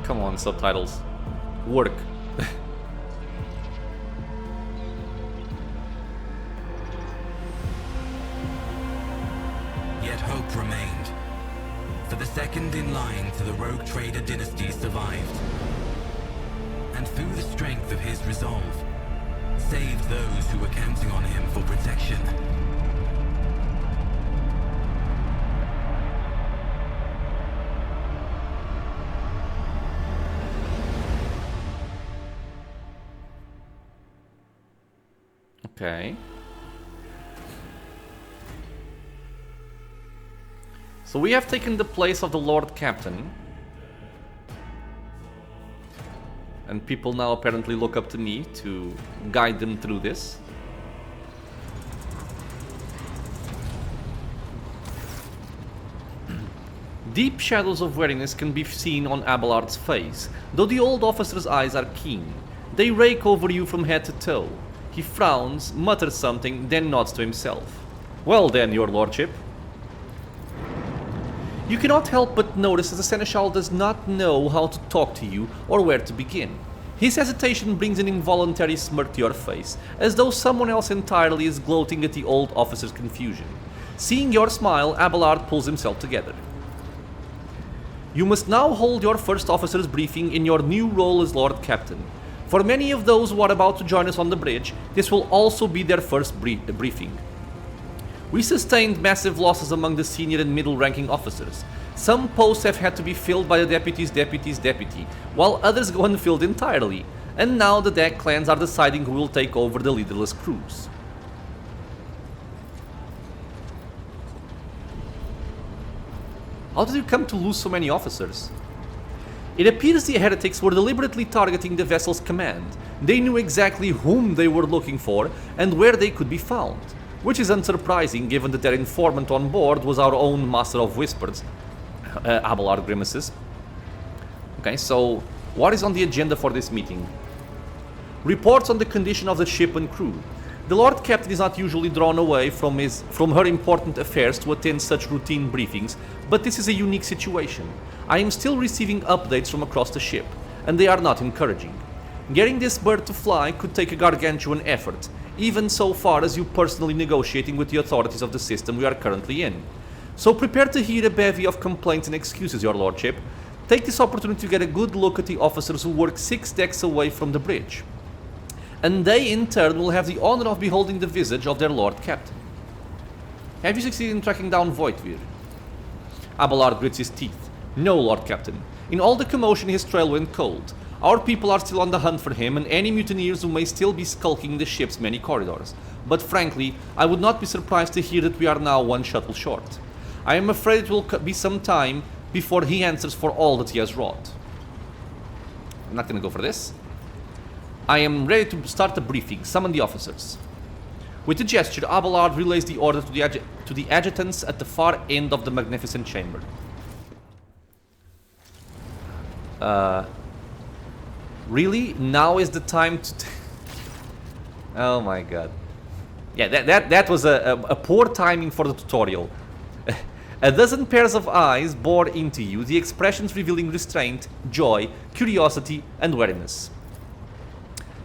Come on, subtitles. Work. Yet hope remained. For the second in line to the Rogue Trader dynasty survived. And through the strength of his resolve, saved those who were counting on him for protection. Okay. So we have taken the place of the Lord Captain. And people now apparently look up to me to guide them through this. Deep shadows of wariness can be seen on Abelard's face, though the old officer's eyes are keen. They rake over you from head to toe. He frowns, mutters something, then nods to himself. Well then, your lordship. You cannot help but notice that the seneschal does not know how to talk to you or where to begin. His hesitation brings an involuntary smirk to your face, as though someone else entirely is gloating at the old officer's confusion. Seeing your smile, Abelard pulls himself together. You must now hold your first officer's briefing in your new role as Lord Captain. For many of those who are about to join us on the bridge, this will also be their first briefing. We sustained massive losses among the senior and middle-ranking officers. Some posts have had to be filled by the deputy's deputy, while others go unfilled entirely, and now the deck clans are deciding who will take over the leaderless crews. How did you come to lose so many officers? It appears the heretics were deliberately targeting the vessel's command. They knew exactly whom they were looking for and where they could be found, which is unsurprising given that their informant on board was our own Master of Whispers, Abelard grimaces. Okay, so what is on the agenda for this meeting? Reports on the condition of the ship and crew. The Lord Captain is not usually drawn away from her important affairs to attend such routine briefings, but this is a unique situation. I am still receiving updates from across the ship, and they are not encouraging. Getting this bird to fly could take a gargantuan effort, even so far as you personally negotiating with the authorities of the system we are currently in. So prepare to hear a bevy of complaints and excuses, your lordship. Take this opportunity to get a good look at the officers who work 6 decks away from the bridge. And they in turn will have the honor of beholding the visage of their Lord Captain. Have you succeeded in tracking down Voigtvir? Abelard grits his teeth. No, Lord Captain. In all the commotion his trail went cold. Our people are still on the hunt for him and any mutineers who may still be skulking the ship's many corridors. But frankly, I would not be surprised to hear that we are now 1 shuttle short. I am afraid it will be some time before he answers for all that he has wrought. I'm not gonna go for this. I am ready to start the briefing. Summon the officers. With a gesture, Abelard relays the order to the adjutants at the far end of the magnificent chamber. Really? Now is the time to... Oh my god. Yeah, that was a poor timing for the tutorial. A dozen pairs of eyes bore into you, the expressions revealing restraint, joy, curiosity, and wariness.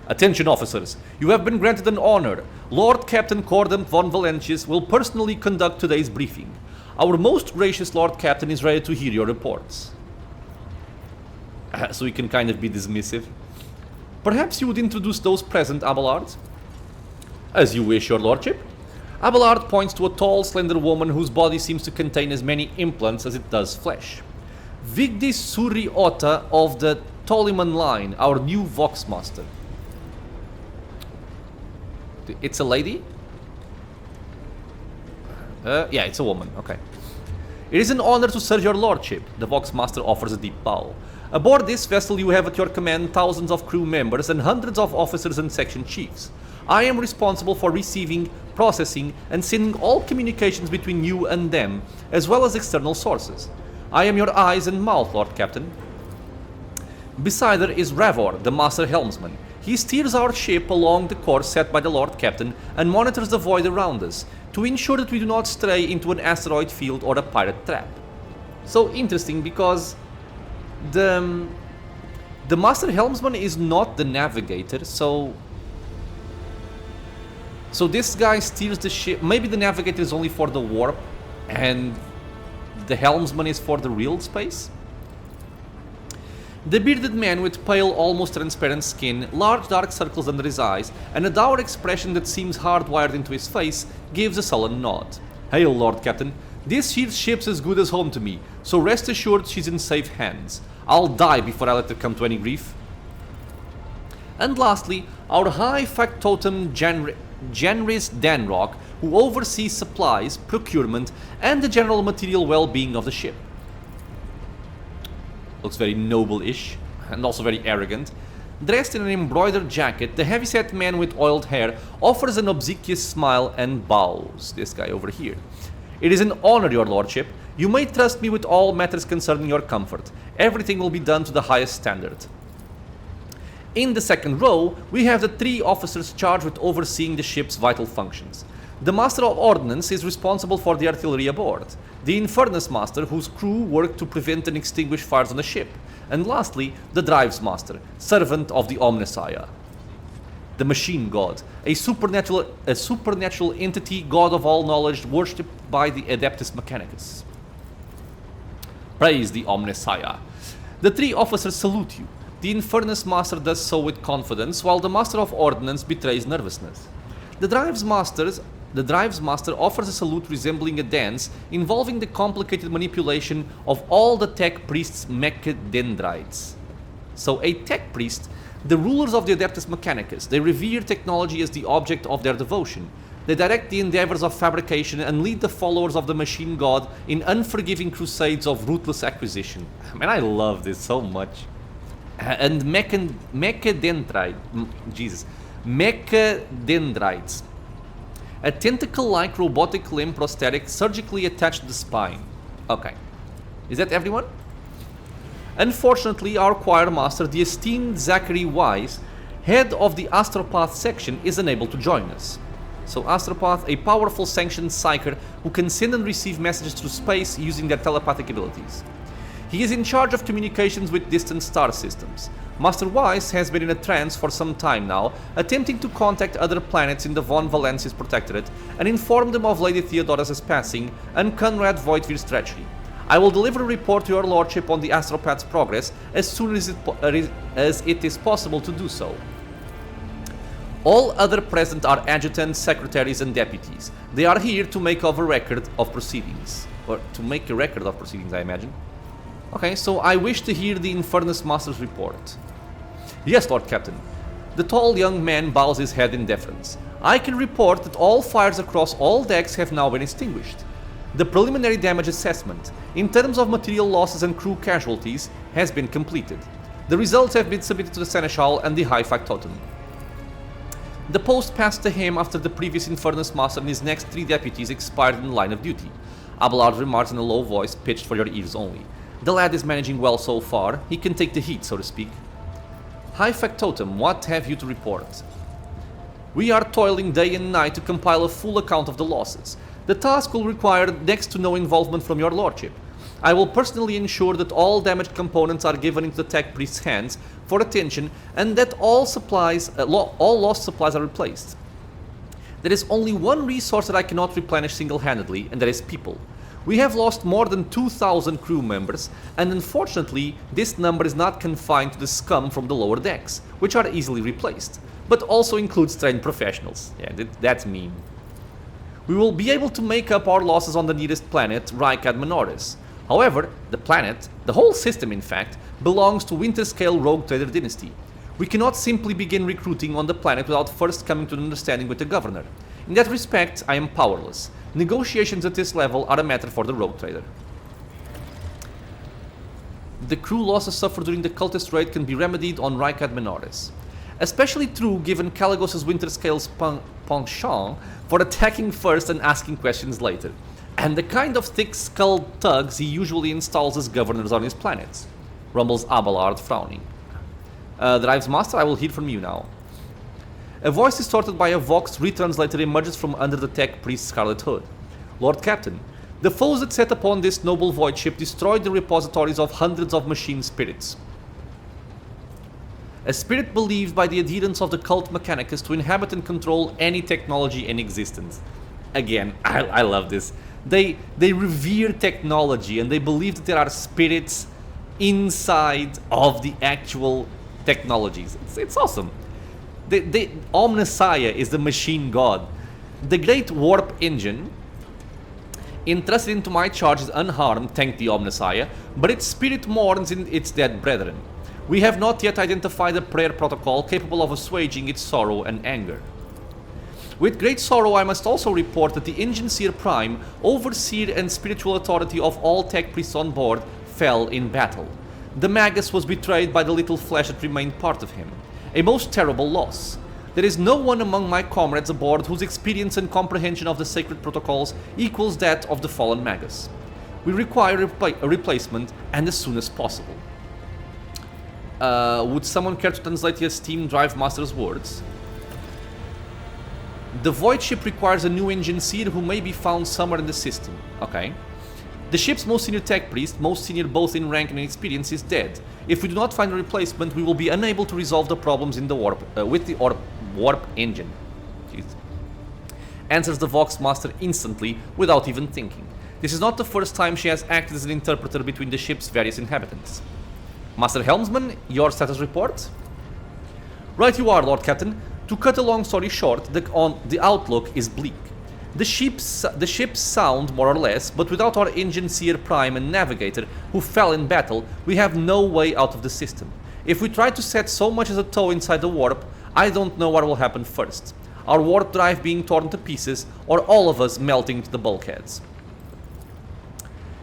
Attention officers, you have been granted an honor. Lord Captain Cordem von Valentius will personally conduct today's briefing. Our most gracious Lord Captain is ready to hear your reports. So he can kind of be dismissive. Perhaps you would introduce those present, Abelard? As you wish, your lordship. Abelard points to a tall, slender woman whose body seems to contain as many implants as it does flesh. Vigdis Suri Otta of the Toliman line, our new Voxmaster. It's a lady? Yeah, it's a woman, okay. It is an honor to serve your lordship, the Voxmaster offers a deep bow. Aboard this vessel you have at your command thousands of crew members and hundreds of officers and section chiefs. I am responsible for receiving, processing, and sending all communications between you and them, as well as external sources. I am your eyes and mouth, Lord Captain. Beside her is Ravor, the Master Helmsman. He steers our ship along the course set by the Lord Captain and monitors the void around us to ensure that we do not stray into an asteroid field or a pirate trap. So interesting, because the Master Helmsman is not the navigator, so this guy steers the ship. Maybe the navigator is only for the warp and the helmsman is for the real space? The bearded man with pale, almost transparent skin, large dark circles under his eyes, and a dour expression that seems hardwired into his face, gives a sullen nod. Hail, Lord Captain. This here ship's as good as home to me, so rest assured she's in safe hands. I'll die before I let her come to any grief. And lastly, our high factotum Janris Danrock, who oversees supplies, procurement, and the general material well-being of the ship. Looks very noble-ish, and also very arrogant. Dressed in an embroidered jacket, the heavyset man with oiled hair offers an obsequious smile and bows. This guy over here. It is an honor, your lordship. You may trust me with all matters concerning your comfort. Everything will be done to the highest standard. In the second row, we have the 3 officers charged with overseeing the ship's vital functions. The Master of Ordnance is responsible for the artillery aboard, the Infernus Master, whose crew work to prevent and extinguish fires on the ship, and lastly, the Drives Master, servant of the Omnissiah. The Machine God, a supernatural entity, god of all knowledge, worshipped by the Adeptus Mechanicus. Praise the Omnissiah. The 3 officers salute you. The Infernus Master does so with confidence, while the Master of Ordnance betrays nervousness. The Drives Master offers a salute resembling a dance, involving the complicated manipulation of all the Tech Priest's mechadendrites. So a Tech Priest, the rulers of the Adeptus Mechanicus, they revere technology as the object of their devotion. They direct the endeavors of fabrication and lead the followers of the Machine God in unforgiving crusades of ruthless acquisition. Man, I love this so much. And mechadendrites, a tentacle-like robotic limb prosthetic surgically attached to the spine. Okay, is that everyone? Unfortunately, our choir master, the esteemed Zachary Wise, head of the Astropath section, is unable to join us. So Astropath, a powerful sanctioned psyker who can send and receive messages through space using their telepathic abilities. He is in charge of communications with distant star systems. Master Wise has been in a trance for some time now, attempting to contact other planets in the Von Valancius Protectorate and inform them of Lady Theodora's passing and Conrad Voigtvir's treachery. I will deliver a report to your lordship on the Astropath's progress as soon as it is possible to do so. All other present are adjutants, secretaries, and deputies. They are here to make a record of proceedings. Or to make a record of proceedings, I imagine. Okay, so I wish to hear the Infernus Master's report. Yes, Lord Captain. The tall young man bows his head in deference. I can report that all fires across all decks have now been extinguished. The preliminary damage assessment, in terms of material losses and crew casualties, has been completed. The results have been submitted to the Seneschal and the High Factotum. The post passed to him after the previous Infernus Master and his next 3 deputies expired in the line of duty. Abelard remarked in a low voice, pitched for your ears only. The lad is managing well so far. He can take the heat, so to speak. High Factotum, what have you to report? We are toiling day and night to compile a full account of the losses. The task will require next to no involvement from your lordship. I will personally ensure that all damaged components are given into the Tech Priest's hands for attention and that all lost supplies are replaced. There is only one resource that I cannot replenish single-handedly, and that is people. We have lost more than 2,000 crew members, and unfortunately, this number is not confined to the scum from the lower decks, which are easily replaced, but also includes trained professionals. Yeah, that's mean. We will be able to make up our losses on the nearest planet, Rykad Menoris. However, the planet, the whole system in fact, belongs to Winterscale Rogue Trader Dynasty. We cannot simply begin recruiting on the planet without first coming to an understanding with the governor. In that respect, I am powerless. Negotiations at this level are a matter for the Rogue Trader. The crew losses suffered during the cultist raid can be remedied on Rykad Menoris. Especially true given Caligos's Winterscale's penchant for attacking first and asking questions later, and the kind of thick-skulled thugs he usually installs as governors on his planets, rumbles Abelard, frowning. Drives Master, I will hear from you now. A voice distorted by a Vox retranslator emerges from under the Tech Priest's scarlet hood. Lord Captain, the foes that set upon this noble void ship destroyed the repositories of hundreds of machine spirits. A spirit believed by the adherents of the cult Mechanicus to inhabit and control any technology in existence. Again, I love this. They revere technology and they believe that there are spirits inside of the actual technologies. It's awesome. The Omnissiah is the machine god. The great warp engine entrusted into my charge is unharmed, thank the Omnissiah, but its spirit mourns in its dead brethren. We have not yet identified a prayer protocol capable of assuaging its sorrow and anger. With great sorrow, I must also report that the Enginseer Prime, overseer and spiritual authority of all Tech Priests on board, fell in battle. The Magus was betrayed by the little flesh that remained part of him. A most terrible loss. There is no one among my comrades aboard whose experience and comprehension of the sacred protocols equals that of the fallen Magus. We require a replacement, and as soon as possible. Would someone care to translate the Steam Drive Master's words? The Void ship requires a new engineer who may be found somewhere in the system. Okay. The ship's most senior tech priest, most senior both in rank and experience, is dead. If we do not find a replacement, we will be unable to resolve the problems in the with the warp engine. Jeez. Answers the Vox Master instantly, without even thinking. This is not the first time she has acted as an interpreter between the ship's various inhabitants. Master Helmsman, your status report? Right you are, Lord Captain. To cut a long story short, the outlook is bleak. The ships sound more or less, but without our engineer prime and navigator, who fell in battle, we have no way out of the system. If we try to set so much as a toe inside the warp, I don't know what will happen first. Our warp drive being torn to pieces, or all of us melting into the bulkheads.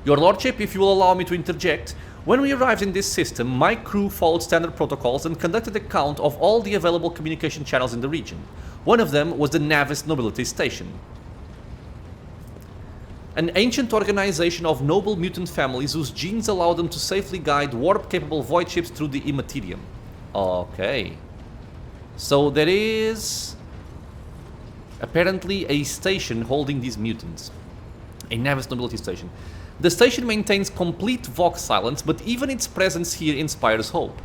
Your Lordship, if you will allow me to interject, when we arrived in this system, my crew followed standard protocols and conducted a count of all the available communication channels in the region. One of them was the Navis Nobility Station, an ancient organization of noble mutant families whose genes allow them to safely guide warp-capable void ships through the immaterium. Okay. So there is apparently a station holding these mutants. A Navis Nobility Station. The station maintains complete Vox silence, but even its presence here inspires hope.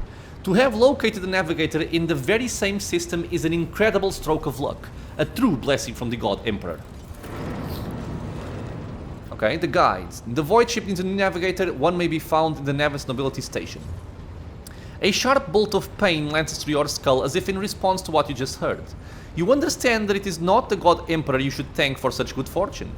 To have located the navigator in the very same system is an incredible stroke of luck. A true blessing from the God Emperor. Okay, the guides. The void ship needs a new navigator. One may be found in the Navis Nobility Station. A sharp bolt of pain lances through your skull as if in response to what you just heard. You understand that it is not the God Emperor you should thank for such good fortune.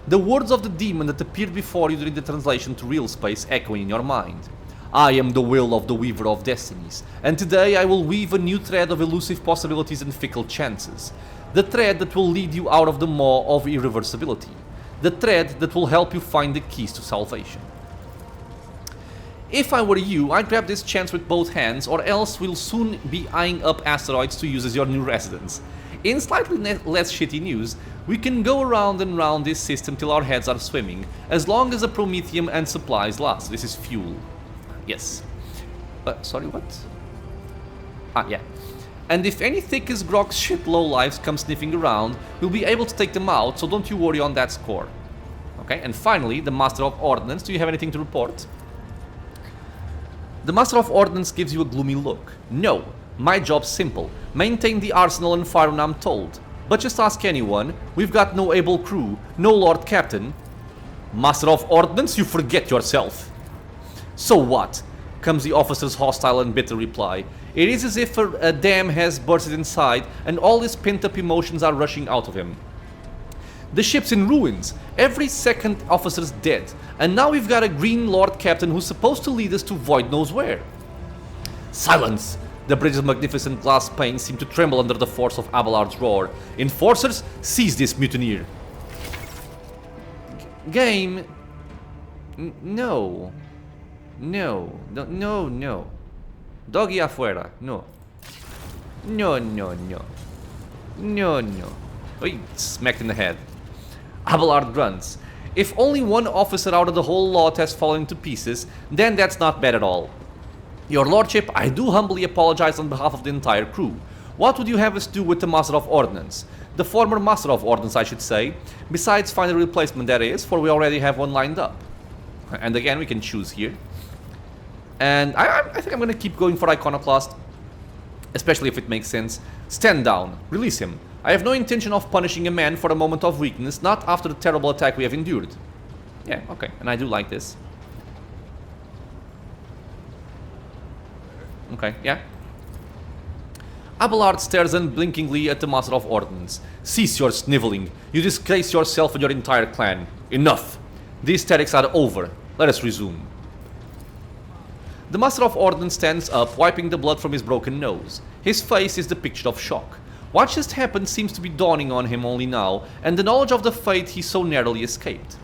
The words of the demon that appeared before you during the translation to real space echoing in your mind. I am the will of the Weaver of Destinies, and today I will weave a new thread of elusive possibilities and fickle chances. The thread that will lead you out of the maw of irreversibility. The thread that will help you find the keys to salvation. If I were you, I'd grab this chance with both hands, or else we'll soon be eyeing up asteroids to use as your new residence. In slightly less shitty news, we can go around and round this system till our heads are swimming, as long as the promethium and supplies last. This is fuel. Yes. Sorry, what? Ah, yeah. And if any thick as grog shit lowlifes come sniffing around, we'll be able to take them out, so don't you worry on that score. Okay, and finally, the Master of Ordnance. Do you have anything to report? The Master of Ordnance gives you a gloomy look. No, my job's simple. Maintain the arsenal and fire when I'm told. But just ask anyone, we've got no able crew, no Lord Captain. Master of Ordnance, you forget yourself. So what? Comes the officer's hostile and bitter reply. It is as if a dam has bursted inside and all his pent-up emotions are rushing out of him. The ship's in ruins, every second officer's dead, and now we've got a green Lord Captain who's supposed to lead us to Void knows where. Silence! The bridge's magnificent glass panes seem to tremble under the force of Abelard's roar. Enforcers, seize this mutineer. Game... No. No. No, no. Doggy afuera. No. No, no, no. No, no. Oi, smacked in the head. Abelard grunts. If only one officer out of the whole lot has fallen to pieces, then that's not bad at all. Your Lordship, I do humbly apologize on behalf of the entire crew. What would you have us do with the Master of Ordnance? The former Master of Ordnance, I should say. Besides find a replacement, that is, for we already have one lined up. And again, we can choose here. And I think I'm going to keep going for Iconoclast, especially if it makes sense. Stand down. Release him. I have no intention of punishing a man for a moment of weakness, not after the terrible attack we have endured. Yeah, okay, and I do like this. Okay, yeah. Abelard stares unblinkingly at the Master of Ordnance. Cease your sniveling. You disgrace yourself and your entire clan. Enough. The hysterics are over. Let us resume. The Master of Ordnance stands up, wiping the blood from his broken nose. His face is the picture of shock. What just happened seems to be dawning on him only now, and the knowledge of the fate he so narrowly escaped.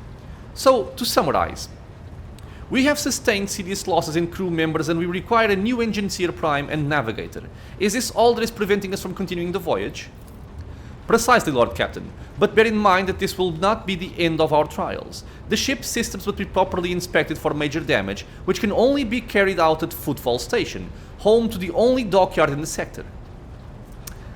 So, to summarize. We have sustained serious losses in crew members and we require a new engineer prime and navigator. Is this all that is preventing us from continuing the voyage? Precisely, Lord Captain. But bear in mind that this will not be the end of our trials. The ship's systems must be properly inspected for major damage, which can only be carried out at Footfall Station, home to the only dockyard in the sector.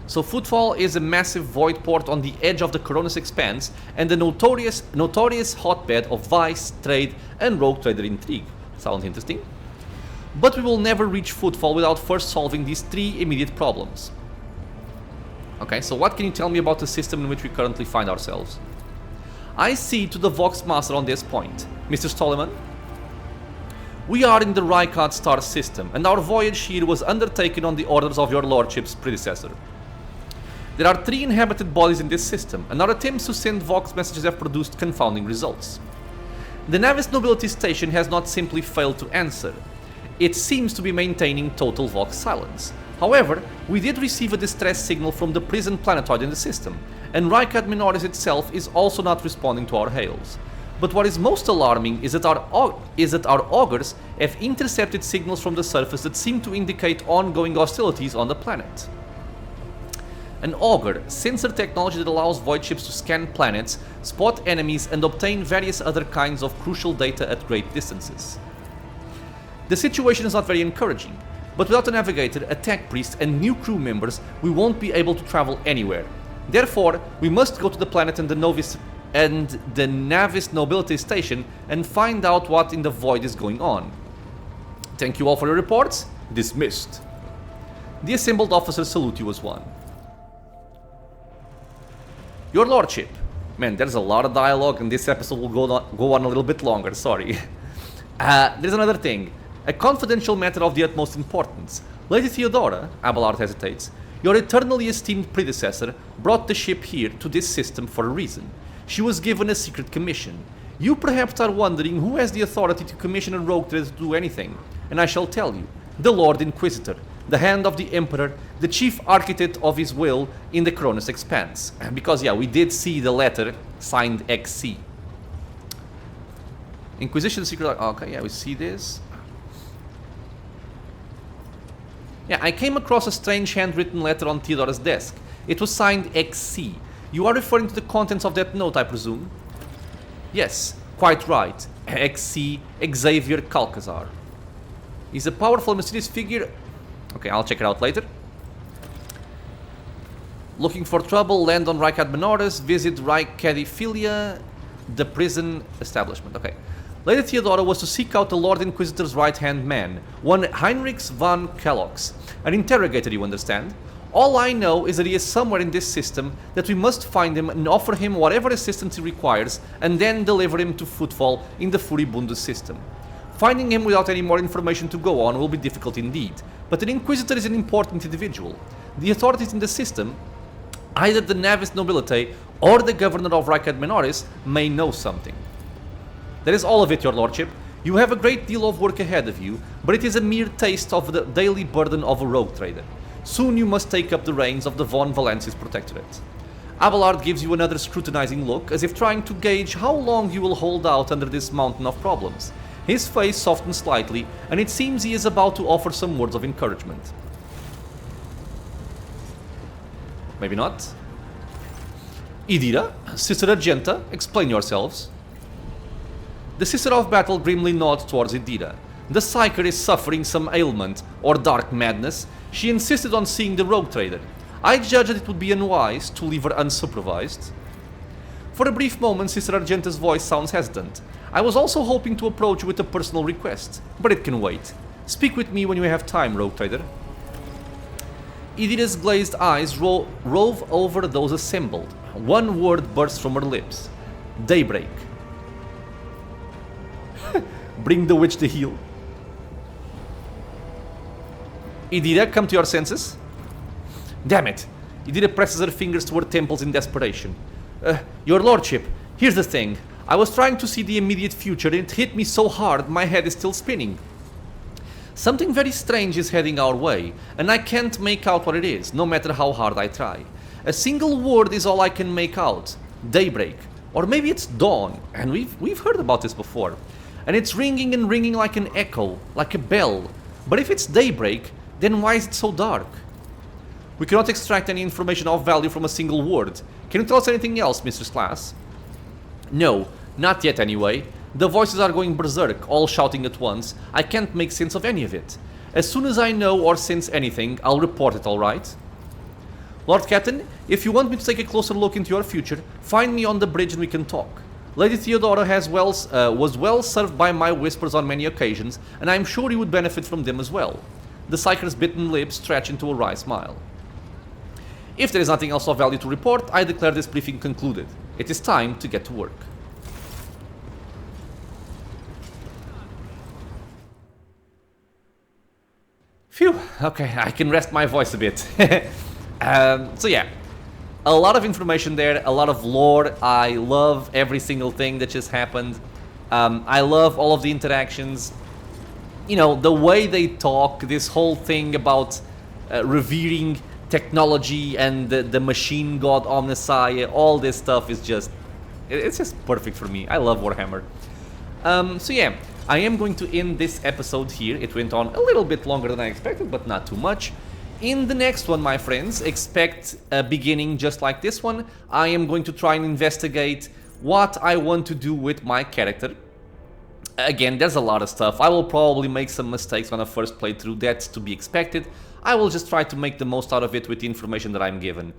So Footfall is a massive void port on the edge of the Coronis Expanse and the notorious hotbed of vice, trade and rogue trader intrigue. Sounds interesting. But we will never reach Footfall without first solving these 3 immediate problems. Okay, so what can you tell me about the system in which we currently find ourselves? I see to the Vox Master on this point. Mr. Stolleman? We are in the Rykard star system, and our voyage here was undertaken on the orders of your lordship's predecessor. There are 3 inhabited bodies in this system, and our attempts to send Vox messages have produced confounding results. The Navis Nobility Station has not simply failed to answer. It seems to be maintaining total Vox silence. However, we did receive a distress signal from the prison planetoid in the system, and Rykard Minoris itself is also not responding to our hails. But what is most alarming is that our augurs have intercepted signals from the surface that seem to indicate ongoing hostilities on the planet. An augur, sensor technology that allows void ships to scan planets, spot enemies and obtain various other kinds of crucial data at great distances. The situation is not very encouraging. But without a navigator, a tech priest and new crew members, we won't be able to travel anywhere. Therefore, we must go to the planet and the Navis Nobility Station and find out what in the void is going on. Thank you all for your reports. Dismissed. The assembled officers salute you as one. Your lordship. Man, there's a lot of dialogue and this episode will go on a little bit longer, sorry. There's another thing. A confidential matter of the utmost importance. Lady Theodora, Abelard hesitates, your eternally esteemed predecessor brought the ship here to this system for a reason. She was given a secret commission. You perhaps are wondering who has the authority to commission a rogue trader to do anything. And I shall tell you, the Lord Inquisitor, the hand of the Emperor, the chief architect of his will in the Cronus Expanse. Because yeah, we did see the letter signed XC. Inquisition secret... Okay, yeah, we see this. Yeah, I came across a strange handwritten letter on Theodora's desk. It was signed XC. You are referring to the contents of that note, I presume? Yes, quite right. XC Xavier Calcazar. He's a powerful, mysterious figure. Okay, I'll check it out later. Looking for trouble, land on Rykard Minoris, visit Rykadiphilia, the prison establishment. Okay. Lady Theodora was to seek out the Lord Inquisitor's right-hand man, one Heinrichs von Kellogg's. An interrogator, you understand? All I know is that he is somewhere in this system, that we must find him and offer him whatever assistance he requires, and then deliver him to Footfall in the Furibundus system. Finding him without any more information to go on will be difficult indeed, but an Inquisitor is an important individual. The authorities in the system, either the Navis Nobility or the Governor of Rykard Minoris, may know something. That is all of it, your lordship. You have a great deal of work ahead of you, but it is a mere taste of the daily burden of a rogue trader. Soon you must take up the reins of the von Valancius Protectorate. Abelard gives you another scrutinizing look, as if trying to gauge how long you will hold out under this mountain of problems. His face softens slightly, and it seems he is about to offer some words of encouragement. Maybe not. Idira, Sister Argenta, explain yourselves. The Sister of Battle grimly nods towards Idira. The Psyker is suffering some ailment, or dark madness. She insisted on seeing the rogue trader. I judge that it would be unwise to leave her unsupervised. For a brief moment, Sister Argenta's voice sounds hesitant. I was also hoping to approach you with a personal request, but it can wait. Speak with me when you have time, rogue trader. Idira's glazed eyes rove over those assembled. One word bursts from her lips. Daybreak. Bring the witch to heel. Idira, come to your senses. Damn it. Idira presses her fingers to her temples in desperation. Your lordship, here's the thing. I was trying to see the immediate future and it hit me so hard my head is still spinning. Something very strange is heading our way, and I can't make out what it is, no matter how hard I try. A single word is all I can make out. Daybreak. Or maybe it's dawn, and we've heard about this before. And it's ringing and ringing like an echo, like a bell. But if it's daybreak, then why is it so dark? We cannot extract any information of value from a single word. Can you tell us anything else, Mistress Class? No, not yet anyway. The voices are going berserk, all shouting at once. I can't make sense of any of it. As soon as I know or sense anything, I'll report it, alright? Lord Captain, if you want me to take a closer look into your future, find me on the bridge and we can talk. Lady Theodora was well served by my whispers on many occasions, and I'm sure you would benefit from them as well. The Psyker's bitten lips stretch into a wry smile. If there is nothing else of value to report, I declare this briefing concluded. It is time to get to work. Phew, okay, I can rest my voice a bit. So yeah, a lot of information there, a lot of lore. I love every single thing that just happened. I love all of the interactions. You know, the way they talk, this whole thing about revering technology and the machine god Omnissiah, all this stuff is just, it's just perfect for me. I love Warhammer. So yeah, I am going to end this episode here. It went on a little bit longer than I expected, but not too much. In the next one, my friends, expect a beginning just like this one. I am going to try and investigate what I want to do with my character. Again, there's a lot of stuff. I will probably make some mistakes on a first playthrough, that's to be expected. I will just try to make the most out of it with the information that I'm given.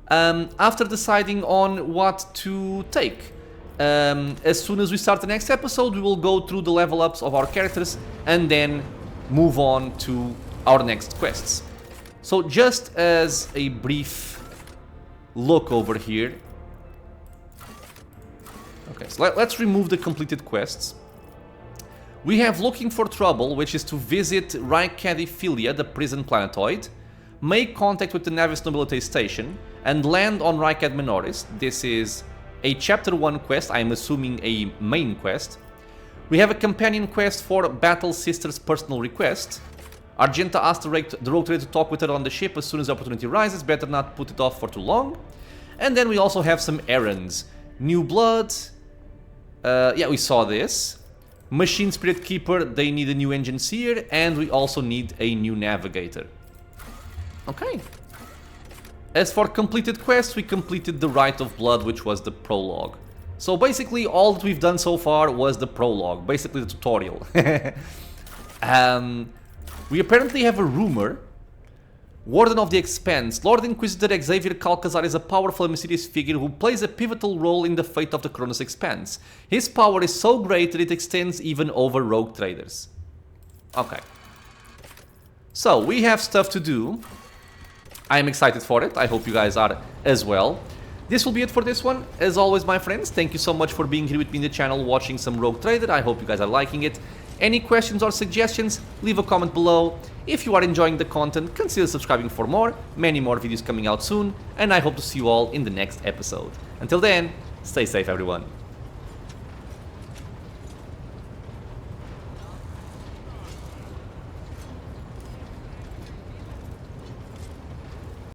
After deciding on what to take, as soon as we start the next episode, we will go through the level ups of our characters and then move on to our next quests. So just as a brief look over here. Okay, so let's remove the completed quests. We have Looking for Trouble, which is to visit Rykadiphilia, the prison planetoid, make contact with the Navis Nobilite station, and land on Rykad Minoris. This is a Chapter 1 quest, I'm assuming a main quest. We have a companion quest for Battle Sister's personal request. Argenta asked the Rogue Trader to talk with her on the ship as soon as the opportunity arises, better not put it off for too long. And then we also have some errands. New Blood, yeah, we saw this. Machine Spirit Keeper, they need a new Engineer, and we also need a new Navigator. Okay. As for completed quests, we completed the Rite of Blood, which was the prologue. So basically all that we've done so far was the prologue, basically the tutorial. We apparently have a rumor. Warden of the Expanse, Lord Inquisitor Xavier Calcazar is a powerful and mysterious figure who plays a pivotal role in the fate of the Kronos Expanse. His power is so great that it extends even over rogue traders. Okay. So, we have stuff to do. I am excited for it. I hope you guys are as well. This will be it for this one. As always, my friends, thank you so much for being here with me in the channel watching some Rogue Trader. I hope you guys are liking it. Any questions or suggestions, leave a comment below. If you are enjoying the content, consider subscribing for more. Many more videos coming out soon, and I hope to see you all in the next episode. Until then, stay safe everyone.